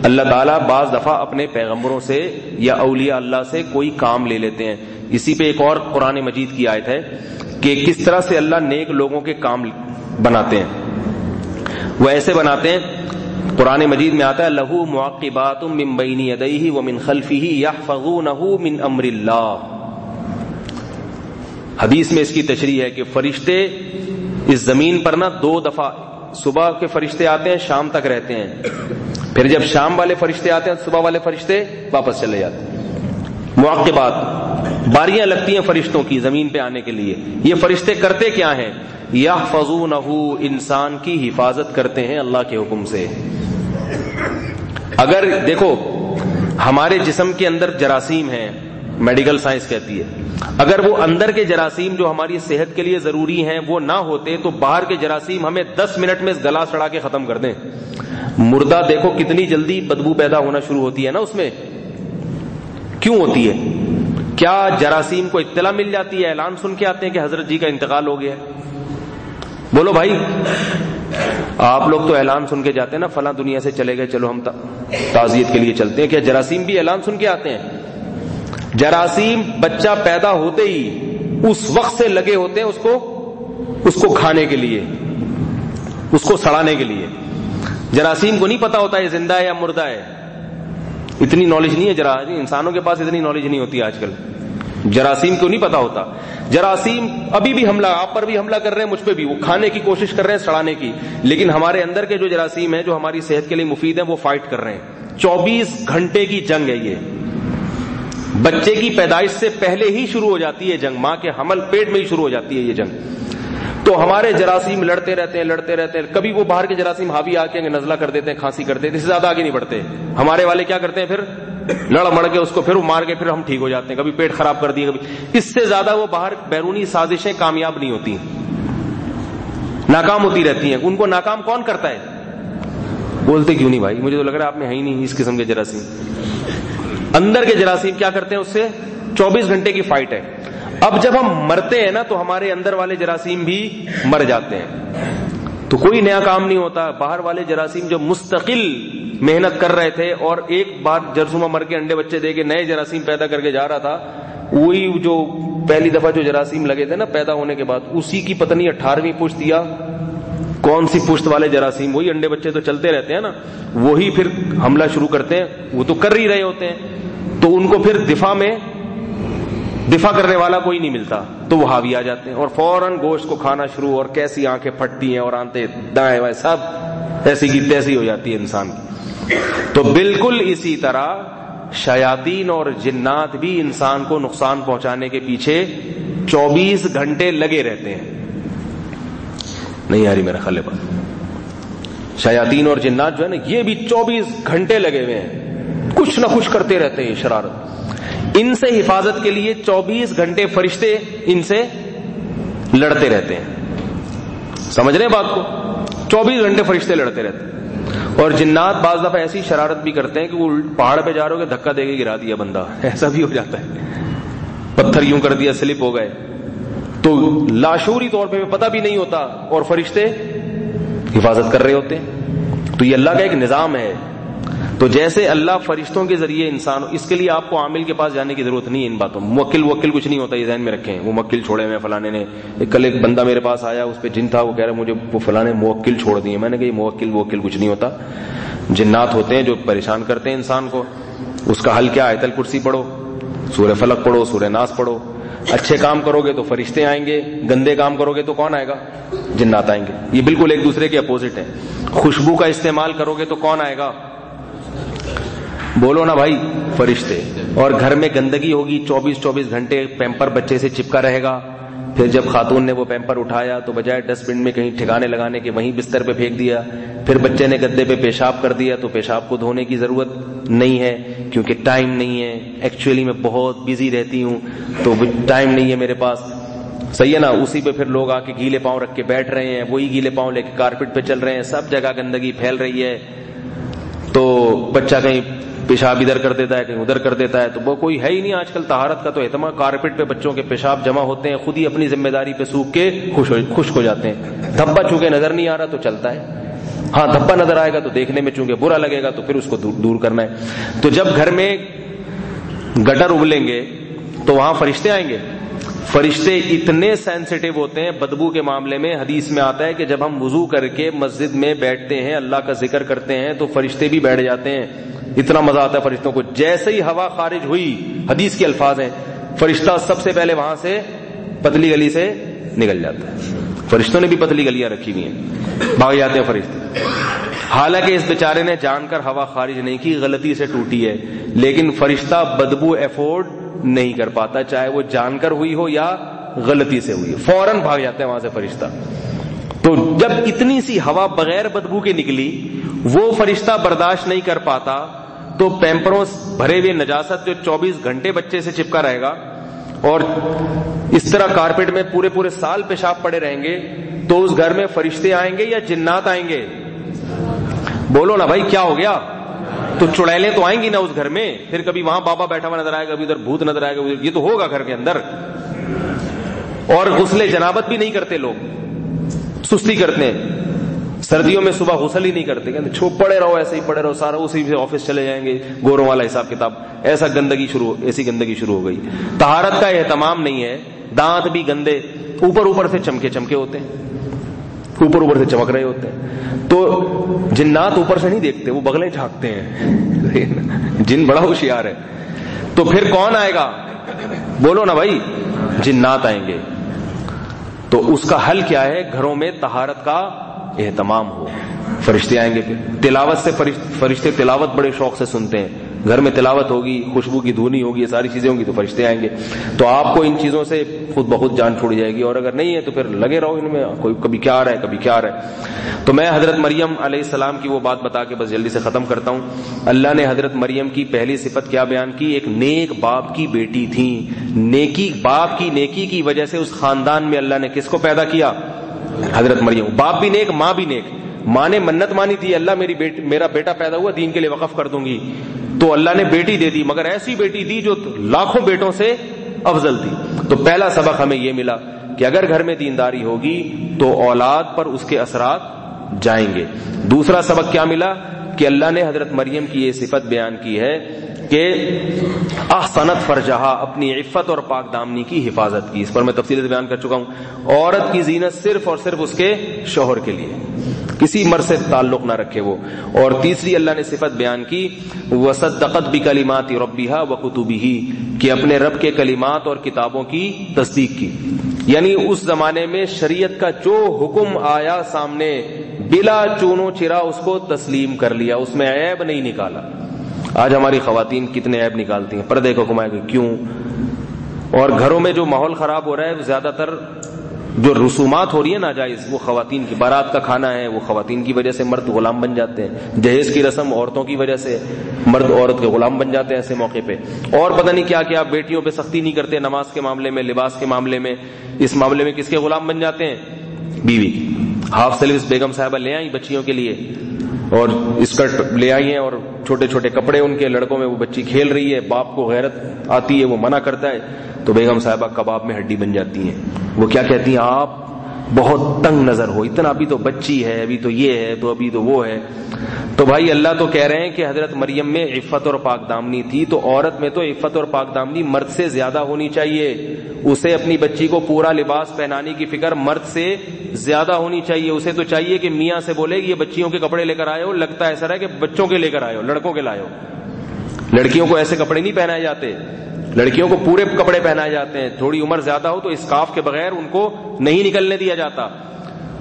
اللہ تعالیٰ بعض دفعہ اپنے پیغمبروں سے یا اولیاء اللہ سے کوئی کام لے لیتے ہیں. اسی پہ ایک اور قرآن مجید کی آیت ہے کہ کس طرح سے اللہ نیک لوگوں کے کام بناتے ہیں. وہ ایسے بناتے ہیں, قرآن مجید میں آتا ہے لہو معقبات من بین یدیہ ومن خلفہ یحفظونہ من امر اللہ. حدیث میں اس کی تشریح ہے کہ فرشتے اس زمین پر نا 2 دفعہ, صبح کے فرشتے آتے ہیں شام تک رہتے ہیں, پھر جب شام والے فرشتے آتے ہیں صبح والے فرشتے واپس چلے جاتے ہیں. معقبات, باریاں لگتی ہیں فرشتوں کی زمین پہ آنے کے لیے. یہ فرشتے کرتے کیا ہیں؟ یحفظونہ, انسان کی حفاظت کرتے ہیں اللہ کے حکم سے. اگر دیکھو ہمارے جسم کے اندر جراثیم ہیں, میڈیکل سائنس کہتی ہے, اگر وہ اندر کے جراثیم جو ہماری صحت کے لیے ضروری ہیں وہ نہ ہوتے تو باہر کے جراثیم ہمیں 10 منٹ میں گلا سڑا کے ختم کر دیں. مردہ دیکھو کتنی جلدی بدبو پیدا ہونا شروع ہوتی ہے نا اس میں. کیوں ہوتی ہے؟ کیا جراثیم کو اطلاع مل جاتی ہے, اعلان سن کے آتے ہیں کہ حضرت جی کا انتقال ہو گیا ہے؟ بولو بھائی, آپ لوگ تو اعلان سن کے جاتے ہیں نا, فلاں دنیا سے چلے گئے, چلو ہم تعزیت کے لیے چلتے ہیں. کیا جراثیم بھی اعلان سن کے آتے ہیں؟ جراثیم بچہ پیدا ہوتے ہی اس وقت سے لگے ہوتے ہیں اس کو کھانے کے لیے, اس کو سڑانے کے لیے. جراثیم کو نہیں پتا ہوتا یہ زندہ ہے یا مردہ ہے, اتنی نالج نہیں ہے. انسانوں کے پاس اتنی نالج نہیں ہوتی آج کل, جراثیم کو نہیں پتا ہوتا. جراثیم ابھی بھی حملہ, آپ پر بھی حملہ کر رہے ہیں, مجھ پہ بھی, وہ کھانے کی کوشش کر رہے ہیں, سڑانے کی. لیکن ہمارے اندر کے جو جراثیم ہیں جو ہماری صحت کے لیے مفید ہیں وہ فائٹ کر رہے ہیں. 24 گھنٹے کی جنگ ہے یہ. بچے کی پیدائش سے پہلے ہی شروع ہو جاتی ہے جنگ, ماں کے حمل پیٹ میں ہی شروع ہو جاتی ہے یہ جنگ. تو ہمارے جراثیم لڑتے رہتے ہیں. کبھی وہ باہر کے جراثیم حاوی آ کے نزلہ کر دیتے ہیں, کھانسی کر دیتے ہیں, اس سے زیادہ آگے نہیں بڑھتے. ہمارے والے کیا کرتے ہیں, پھر لڑ مڑ کے اس کو پھر مار کے پھر ہم ٹھیک ہو جاتے ہیں. کبھی پیٹ خراب کر دیے, کبھی. اس سے زیادہ وہ باہر بیرونی سازشیں کامیاب نہیں ہوتی, ناکام ہوتی رہتی ہیں. ان کو ناکام کون کرتا ہے؟ بولتے کیوں نہیں بھائی؟ مجھے تو لگ رہا ہے آپ میں ہے ہی نہیں اس قسم کے جراثیم. اندر کے جراثیم کیا کرتے ہیں, اس سے 24 گھنٹے کی فائٹ ہے. اب جب ہم مرتے ہیں نا تو ہمارے اندر والے جراثیم بھی مر جاتے ہیں, تو کوئی نیا کام نہیں ہوتا. باہر والے جراثیم جو مستقل محنت کر رہے تھے اور ایک بار جرثومہ مر کے انڈے بچے دے کے نئے جراثیم پیدا کر کے جا رہا تھا, وہی جو پہلی دفعہ جو جراثیم لگے تھے نا پیدا ہونے کے بعد, اسی کی پتہ نہیں 18ویں پشت یا کون سی پشت والے جراثیم، وہی انڈے بچے تو چلتے رہتے ہیں نا، وہی پھر حملہ شروع کرتے ہیں، وہ تو کر ہی رہے ہوتے ہیں، تو ان کو پھر دفاع کرنے والا کوئی نہیں ملتا، تو وہ حاوی آ جاتے ہیں اور فوراً گوشت کو کھانا شروع، اور کیسی آنکھیں پھٹتی ہیں اور آنتے دائیں بائیں سب ایسی کی تیسی ہو جاتی ہے انسان کی۔ تو بالکل اسی طرح شیاطین اور جنات بھی انسان کو نقصان پہنچانے کے پیچھے 24 گھنٹے لگے رہتے ہیں۔ نہیں آ رہی میرا خیال بات؟ شیاطین اور جنات جو ہے نا، یہ بھی 24 گھنٹے لگے ہوئے ہیں، کچھ نہ کچھ کرتے رہتے ہیں شرارت۔ ان سے حفاظت کے لیے 24 گھنٹے فرشتے ان سے لڑتے رہتے ہیں، سمجھ رہے ہیں بات کو؟ 24 گھنٹے فرشتے لڑتے رہتے ہیں۔ اور جنات بعض دفعہ ایسی شرارت بھی کرتے ہیں کہ وہ پہاڑ پہ جا رہے ہو کہ دھکا دے کے گرا دیا بندہ، ایسا بھی ہو جاتا ہے، پتھر یوں کر دیا سلپ ہو گئے، تو لاشعوری طور پہ پتہ بھی نہیں ہوتا اور فرشتے حفاظت کر رہے ہوتے ہیں۔ تو یہ اللہ کا ایک نظام ہے۔ تو جیسے اللہ فرشتوں کے ذریعے انسان، اس کے لیے آپ کو عامل کے پاس جانے کی ضرورت نہیں ہے ان باتوں، موکل کچھ نہیں ہوتا، یہ ذہن میں رکھیں، وہ موکل چھوڑے ہوئے فلانے نے۔ کل ایک بندہ میرے پاس آیا، اس پہ جن تھا، وہ کہہ رہا مجھے وہ فلانے موکل چھوڑ دیے۔ میں نے کہا یہ موکل کچھ نہیں ہوتا، جنات ہوتے ہیں جو پریشان کرتے ہیں انسان کو۔ اس کا حل کیا؟ آیت الکرسی پڑھو، سورہ فلق پڑھو، سورہ ناس پڑھو۔ اچھے کام کرو گے تو فرشتے آئیں گے، گندے کام کرو گے تو کون آئے گا؟ جنات آئیں گے۔ یہ بالکل ایک دوسرے کے اپوزٹ ہیں۔ خوشبو کا استعمال کرو گے تو کون آئے گا؟ بولو نا بھائی، فرشتے۔ اور گھر میں گندگی ہوگی، 24 گھنٹے پیمپر بچے سے چپکا رہے گا، پھر جب خاتون نے وہ پیمپر اٹھایا تو بجائے ڈسٹ بن میں کہیں ٹھکانے لگانے کے وہیں بستر پہ پھینک دیا، پھر بچے نے گدے پہ پیشاب کر دیا، تو پیشاب کو دھونے کی ضرورت نہیں ہے کیونکہ ٹائم نہیں ہے، ایکچولی میں بہت بزی رہتی ہوں تو ٹائم نہیں ہے میرے پاس، صحیح ہے نا؟ اسی پہ پھر لوگ آ کے گیلے پاؤں رکھ کے بیٹھ رہے ہیں، وہی گیلے پاؤں لے کے کارپیٹ پہ چل رہے ہیں، سب جگہ گندگی پھیل رہی ہے، تو بچہ کہیں پیشاب ادھر کر دیتا ہے، کہیں ادھر کر دیتا ہے، تو وہ کوئی ہے ہی نہیں آج کل طہارت کا تو اہتمام۔ کارپیٹ پہ بچوں کے پیشاب جمع ہوتے ہیں، خود ہی اپنی ذمہ داری پہ سوکھ کے خشک ہو جاتے ہیں۔ دھبا چونکہ نظر نہیں آ رہا تو چلتا ہے، ہاں دھبا نظر آئے گا تو دیکھنے میں چونکہ برا لگے گا تو پھر اس کو دور کرنا ہے۔ تو جب گھر میں گٹر ابلیں گے تو وہاں فرشتے آئیں گے۔ فرشتے اتنے سینسیٹیو ہوتے ہیں بدبو کے معاملے میں، حدیث میں آتا ہے کہ جب ہم وضو کر کے مسجد میں بیٹھتے ہیں، اللہ کا ذکر کرتے ہیں تو فرشتے بھی بیٹھ جاتے ہیں، اتنا مزہ آتا ہے فرشتوں کو۔ جیسے ہی ہوا خارج ہوئی، حدیث کے الفاظ ہیں، فرشتہ سب سے پہلے وہاں سے پتلی گلی سے نکل جاتا ہے۔ فرشتوں نے بھی پتلی گلیاں رکھی ہوئی ہیں، بھاگ جاتے ہیں فرشتے۔ حالانکہ اس بیچارے نے جان کر ہوا خارج نہیں کی، غلطی سے ٹوٹی ہے، لیکن فرشتہ بدبو افورڈ نہیں کر پاتا، چاہے وہ جان کر ہوئی ہو یا غلطی سے ہوئی، فوراً بھاگ جاتے ہیں وہاں سے فرشتہ۔ تو جب اتنی سی ہوا بغیر بدبو کے نکلی، وہ فرشتہ برداشت نہیں کر پاتا، تو پیمپروں بھرے ہوئے نجاست جو 24 گھنٹے بچے سے چپکا رہے گا اور اس طرح کارپیٹ میں پورے سال پیشاب پڑے رہیں گے، تو اس گھر میں فرشتے آئیں گے یا جنات آئیں گے؟ بولو نا بھائی، کیا ہو گیا؟ تو چڑیلیں تو آئیں گی نا اس گھر میں، پھر کبھی وہاں بابا بیٹھا ہوا نظر آئے گا، کبھی ادھر بھوت نظر آئے گا، یہ تو ہوگا گھر کے اندر۔ اور غسل جنابت بھی نہیں کرتے لوگ، سستی کرتے ہیں، سردیوں میں صبح غسل ہی نہیں کرتے، کہتے پڑے رہو، ایسے ہی پڑے رہو، سارا اسی سے آفس چلے جائیں گے، گوروں والا حساب کتاب، ایسی گندگی شروع ہو گئی۔ طہارت کا اہتمام نہیں ہے، دانت بھی گندے، اوپر سے چمکے ہوتے ہیں، اوپر سے چمک رہے ہوتے ہیں۔ تو جنات اوپر سے نہیں دیکھتے، وہ بغلیں جھانکتے ہیں، جن بڑا ہوشیار ہے۔ تو پھر کون آئے گا؟ بولو نا بھائی، جنات آئیں گے۔ تو اس کا حل کیا ہے؟ گھروں میں طہارت کا اہتمام ہو، فرشتے آئیں گے۔ پھر تلاوت سے فرشتے تلاوت بڑے شوق سے سنتے ہیں، گھر میں تلاوت ہوگی، خوشبو کی دھونی ہوگی، یہ ساری چیزیں ہوں گی تو فرشتے آئیں گے۔ تو آپ کو ان چیزوں سے خود بخود جان چھوڑ جائے گی، اور اگر نہیں ہے تو پھر لگے رہو ان میں، کوئی کبھی کیا آ رہا ہے کبھی کیا آ رہا ہے۔ تو میں حضرت مریم علیہ السلام کی وہ بات بتا کے بس جلدی سے ختم کرتا ہوں۔ اللہ نے حضرت مریم کی پہلی صفت کیا بیان کی؟ ایک نیک باپ کی بیٹی تھی۔ باپ کی نیکی کی وجہ سے اس خاندان میں اللہ نے کس کو پیدا کیا؟ حضرت مریم۔ باپ بھی نیک، ماں بھی نیک۔ ماں نے منت مانی تھی، اللہ میرا بیٹا پیدا ہوا، دین کے لیے وقف کر دوں گی، تو اللہ نے بیٹی دے دی، مگر ایسی بیٹی دی جو لاکھوں بیٹوں سے افضل تھی۔ تو پہلا سبق ہمیں یہ ملا کہ اگر گھر میں دینداری ہوگی تو اولاد پر اس کے اثرات جائیں گے۔ دوسرا سبق کیا ملا کہ اللہ نے حضرت مریم کی یہ صفت بیان کی ہے کہ احسنت فرجہا، اپنی عفت اور پاک دامنی کی حفاظت کی. اس پر میں تفصیل سے بیان کر چکا ہوں. عورت کی زینت صرف اور صرف اس کے شوہر کے لیے، کسی مرد سے تعلق نہ رکھے وہ. اور تیسری اللہ نے صفت بیان کی وصدقت بکلمات ربها وکتبه، کہ اپنے رب کے کلمات اور کتابوں کی تصدیق کی. یعنی اس زمانے میں شریعت کا جو حکم آیا سامنے بلا چونو چرا اس کو تسلیم کر لیا، اس میں عیب نہیں نکالا. آج ہماری خواتین کتنے عیب نکالتی ہیں، پردے کو کمائے گا کیوں. اور گھروں میں جو ماحول خراب ہو رہا ہے زیادہ تر جو رسومات ہو رہی ہے ناجائز، وہ خواتین کی. بارات کا کھانا ہے وہ خواتین کی وجہ سے مرد غلام بن جاتے ہیں. جہیز کی رسم عورتوں کی وجہ سے مرد عورت کے غلام بن جاتے ہیں ایسے موقع پہ. اور پتہ نہیں کیا کیا بیٹیوں پہ سختی نہیں کرتے نماز کے معاملے میں، لباس کے معاملے میں. اس معاملے میں کس کے غلام بن جاتے ہیں؟ بیوی. ہاف سلیوز بیگم صاحبہ لے آئی بچیوں کے لیے اور اسکرٹ لے آئی ہیں اور چھوٹے چھوٹے کپڑے ان کے لڑکوں میں، وہ بچی کھیل رہی ہے، باپ کو غیرت آتی ہے وہ منع کرتا ہے تو بیگم صاحبہ کباب میں ہڈی بن جاتی ہیں. وہ کیا کہتی ہیں؟ آپ بہت تنگ نظر ہو، اتنا ابھی تو بچی ہے، ابھی تو یہ ہے، تو ابھی تو وہ ہے. تو بھائی اللہ تو کہہ رہے ہیں کہ حضرت مریم میں عفت اور پاک دامنی تھی، تو عورت میں تو عفت اور پاک دامنی مرد سے زیادہ ہونی چاہیے. اسے اپنی بچی کو پورا لباس پہنانے کی فکر مرد سے زیادہ ہونی چاہیے. اسے تو چاہیے کہ میاں سے بولے کہ یہ بچیوں کے کپڑے لے کر آئے ہو، لگتا ایسا ہے کہ بچوں کے لے کر آئے ہو، لڑکوں کے لائے ہو. لڑکیوں کو ایسے کپڑے نہیں پہنائے جاتے، لڑکیوں کو پورے کپڑے پہنائے جاتے ہیں. تھوڑی عمر زیادہ ہو تو اسکارف کے بغیر ان کو نہیں نکلنے دیا جاتا.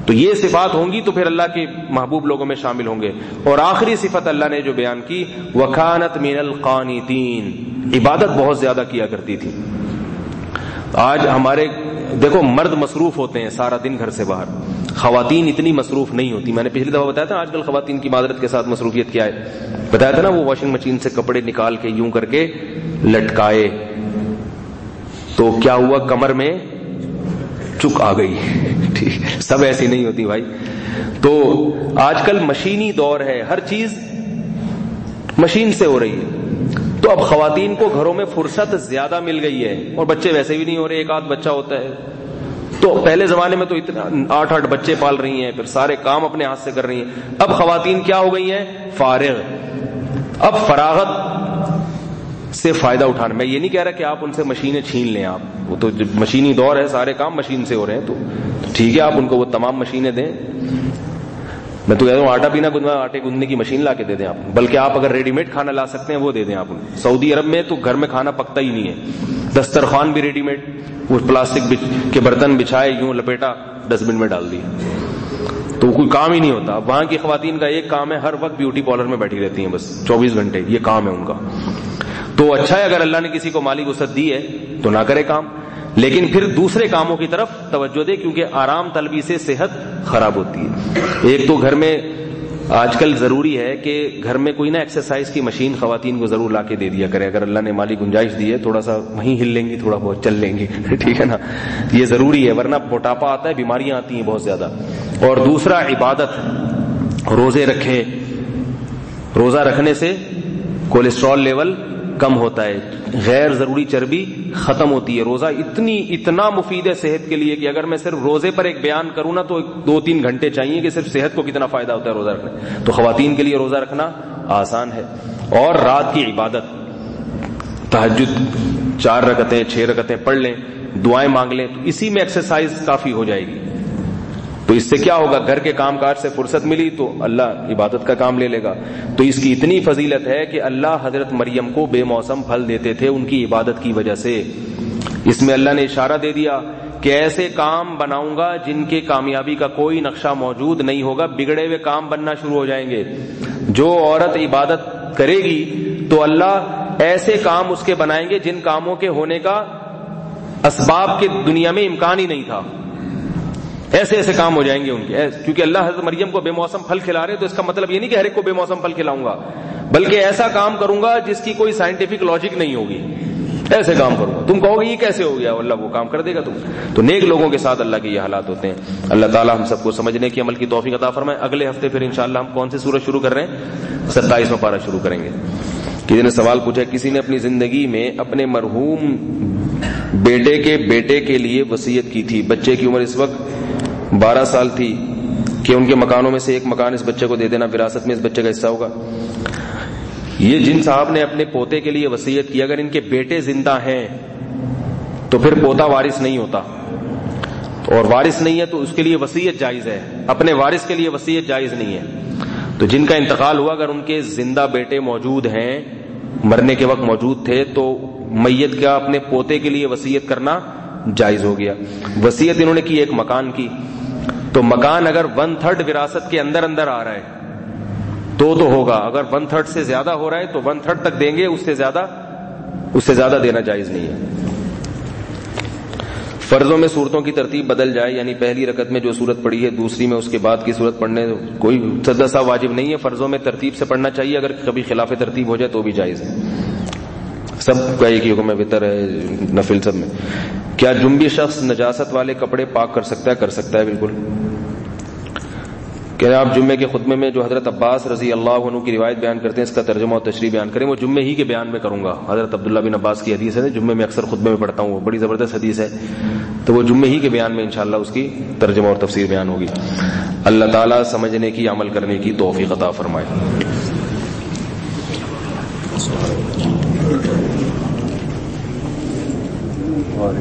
تو یہ صفات ہوں گی تو پھر اللہ کے محبوب لوگوں میں شامل ہوں گے. اور آخری صفت اللہ نے جو بیان کی وَكَانَتْ مِنَ الْقَانِتِينَ، عبادت بہت زیادہ کیا کرتی تھی. آج ہمارے دیکھو مرد مصروف ہوتے ہیں سارا دن گھر سے باہر، خواتین اتنی مصروف نہیں ہوتی. میں نے پچھلی دفعہ بتایا تھا آج کل خواتین کی معذرت کے ساتھ مصروفیت کیا ہے، بتایا تھا نا. وہ واشنگ مشین سے کپڑے نکال کے یوں کر کے لٹکائے تو کیا ہوا، کمر میں چک آ گئی. ٹھیک، سب ایسی نہیں ہوتی بھائی. تو آج کل مشینی دور ہے، ہر چیز مشین سے ہو رہی ہے. تو اب خواتین کو گھروں میں فرصت زیادہ مل گئی ہے، اور بچے ویسے بھی نہیں ہو رہے، ایک آدھ بچہ ہوتا ہے. تو پہلے زمانے میں تو اتنا 8 بچے پال رہی ہیں، پھر سارے کام اپنے ہاتھ سے کر رہی ہیں. اب خواتین کیا ہو گئی ہیں؟ فارغ. اب فراغت سے فائدہ اٹھانا. میں یہ نہیں کہہ رہا کہ آپ ان سے مشینیں چھین لیں، آپ وہ تو مشینی دور ہے، سارے کام مشین سے ہو رہے ہیں، تو ٹھیک ہے آپ ان کو وہ تمام مشینیں دیں. میں تو کہہ رہا ہوں آٹا پینا گندنا، آٹے گندنے کی مشین لا کے دے دیں آپ. بلکہ آپ اگر ریڈی میڈ کھانا لا سکتے ہیں وہ دے دیں آپ. سعودی عرب میں تو گھر میں کھانا پکتا ہی نہیں ہے، دسترخوان بھی ریڈی میڈ، وہ پلاسٹک کے برتن بچھائے یوں لپیٹا ڈسٹ بن میں ڈال دی، تو کوئی کام ہی نہیں ہوتا. وہاں کی خواتین کا ایک کام ہے، ہر وقت بیوٹی پارلر میں بیٹھی رہتی ہیں، بس 24 گھنٹے یہ کام ہے ان کا. تو اچھا ہے اگر اللہ نے کسی کو مالی وسعت دی ہے تو نہ کرے کام، لیکن پھر دوسرے کاموں کی طرف توجہ دے، کیونکہ آرام طلبی سے صحت خراب ہوتی ہے. ایک تو گھر میں آج کل ضروری ہے کہ گھر میں کوئی نہ ایکسرسائز کی مشین خواتین کو ضرور لا کے دے دیا کرے. اگر اللہ نے مالی گنجائش دی ہے تھوڑا سا وہیں ہل لیں گی، تھوڑا بہت چل لیں گی، ٹھیک ہے نا. یہ ضروری ہے، ورنہ موٹاپا آتا ہے، بیماریاں آتی ہیں بہت زیادہ. اور دوسرا عبادت، روزے رکھیں. روزہ رکھنے سے کولیسٹرول لیول کم ہوتا ہے، غیر ضروری چربی ختم ہوتی ہے. روزہ اتنا مفید ہے صحت کے لیے کہ اگر میں صرف روزے پر ایک بیان کروں نا تو 2-3 گھنٹے چاہیے کہ صرف صحت کو کتنا فائدہ ہوتا ہے روزہ رکھنے. تو خواتین کے لیے روزہ رکھنا آسان ہے. اور رات کی عبادت، تہجد 4 رکعتیں 6 رکعتیں پڑھ لیں، دعائیں مانگ لیں، تو اسی میں ایکسرسائز کافی ہو جائے گی. تو اس سے کیا ہوگا، گھر کے کام کاج سے فرصت ملی تو اللہ عبادت کا کام لے لے گا. تو اس کی اتنی فضیلت ہے کہ اللہ حضرت مریم کو بے موسم پھل دیتے تھے ان کی عبادت کی وجہ سے. اس میں اللہ نے اشارہ دے دیا کہ ایسے کام بناؤں گا جن کے کامیابی کا کوئی نقشہ موجود نہیں ہوگا، بگڑے ہوئے کام بننا شروع ہو جائیں گے. جو عورت عبادت کرے گی تو اللہ ایسے کام اس کے بنائیں گے جن کاموں کے ہونے کا اسباب کے دنیا میں امکان ہی نہیں تھا. ایسے ایسے کام ہو جائیں گے ان کے، کیونکہ اللہ حضرت مریم کو بے موسم پھل کھلا رہے، تو اس کا مطلب یہ نہیں کہ ہر ایک کو بے موسم پھل کھلاؤں گا، بلکہ ایسا کام کروں گا جس کی کوئی سائنٹیفک لاجک نہیں ہوگی. ایسے کام کروں گا، تم کہو گے یہ کیسے ہو گیا، اللہ وہ کام کر دے گا تم. تو نیک لوگوں کے ساتھ اللہ کے یہ حالات ہوتے ہیں. اللہ تعالیٰ ہم سب کو سمجھنے کی عمل کی توفیق عطا فرمائے. اگلے ہفتے پھر انشاءاللہ ہم کون سی سورت شروع کر رہے ہیں؟ 27واں پارہ شروع کریں گے. کسی نے سوال پوچھا، کسی نے اپنی زندگی میں اپنے مرحوم بیٹے کے بیٹے کے لیے وصیت کی تھی، بچے کی عمر اس وقت 12 سال تھی، کہ ان کے مکانوں میں سے ایک مکان اس بچے کو دے دینا، وراثت میں اس بچے کا حصہ ہوگا۔ یہ جن صاحب نے اپنے پوتے کے لیے وصیت کی، اگر ان کے بیٹے زندہ ہیں تو پھر پوتا وارث نہیں ہوتا، اور وارث نہیں ہے تو اس کے لیے وصیت جائز ہے، اپنے وارث کے لیے وصیت جائز نہیں ہے۔ تو جن کا انتقال ہوا اگر ان کے زندہ بیٹے موجود ہیں، مرنے کے وقت موجود تھے، تو میت کا اپنے پوتے کے لیے وصیت کرنا جائز ہو گیا۔ وصیت انہوں نے کی ایک مکان کی، تو مکان اگر 1/3 وراثت کے اندر اندر آ رہا ہے تو ہوگا، اگر 1/3 سے زیادہ ہو رہا ہے تو 1/3 تک دیں گے، اس سے زیادہ دینا جائز نہیں ہے۔ فرضوں میں صورتوں کی ترتیب بدل جائے، یعنی پہلی رکعت میں جو صورت پڑھی ہے دوسری میں اس کے بعد کی صورت پڑھنے کوئی سجدہ سا واجب نہیں ہے، فرضوں میں ترتیب سے پڑھنا چاہیے، اگر کبھی خلاف ترتیب ہو جائے تو بھی جائز ہے، سب کا ایک ہی حکم ہے، وتر ہے، نفل سب میں۔ کیا جنبی شخص نجاست والے کپڑے پاک کر سکتا ہے؟ کر سکتا ہے بالکل۔ کہ آپ جمعے کے خطبے میں جو حضرت عباس رضی اللہ عنہ کی روایت بیان کرتے ہیں اس کا ترجمہ اور تشریح بیان کریں، وہ جمعے ہی کے بیان میں کروں گا۔ حضرت عبداللہ بن عباس کی حدیث ہے، جمعے میں اکثر خطبے میں پڑھتا ہوں، وہ بڑی زبردست حدیث ہے، تو وہ جمعے ہی کے بیان میں انشاءاللہ اس کی ترجمہ اور تفسیر بیان ہوگی۔ اللہ تعالیٰ سمجھنے کی، عمل کرنے کی توفیق عطا فرمائے۔ اور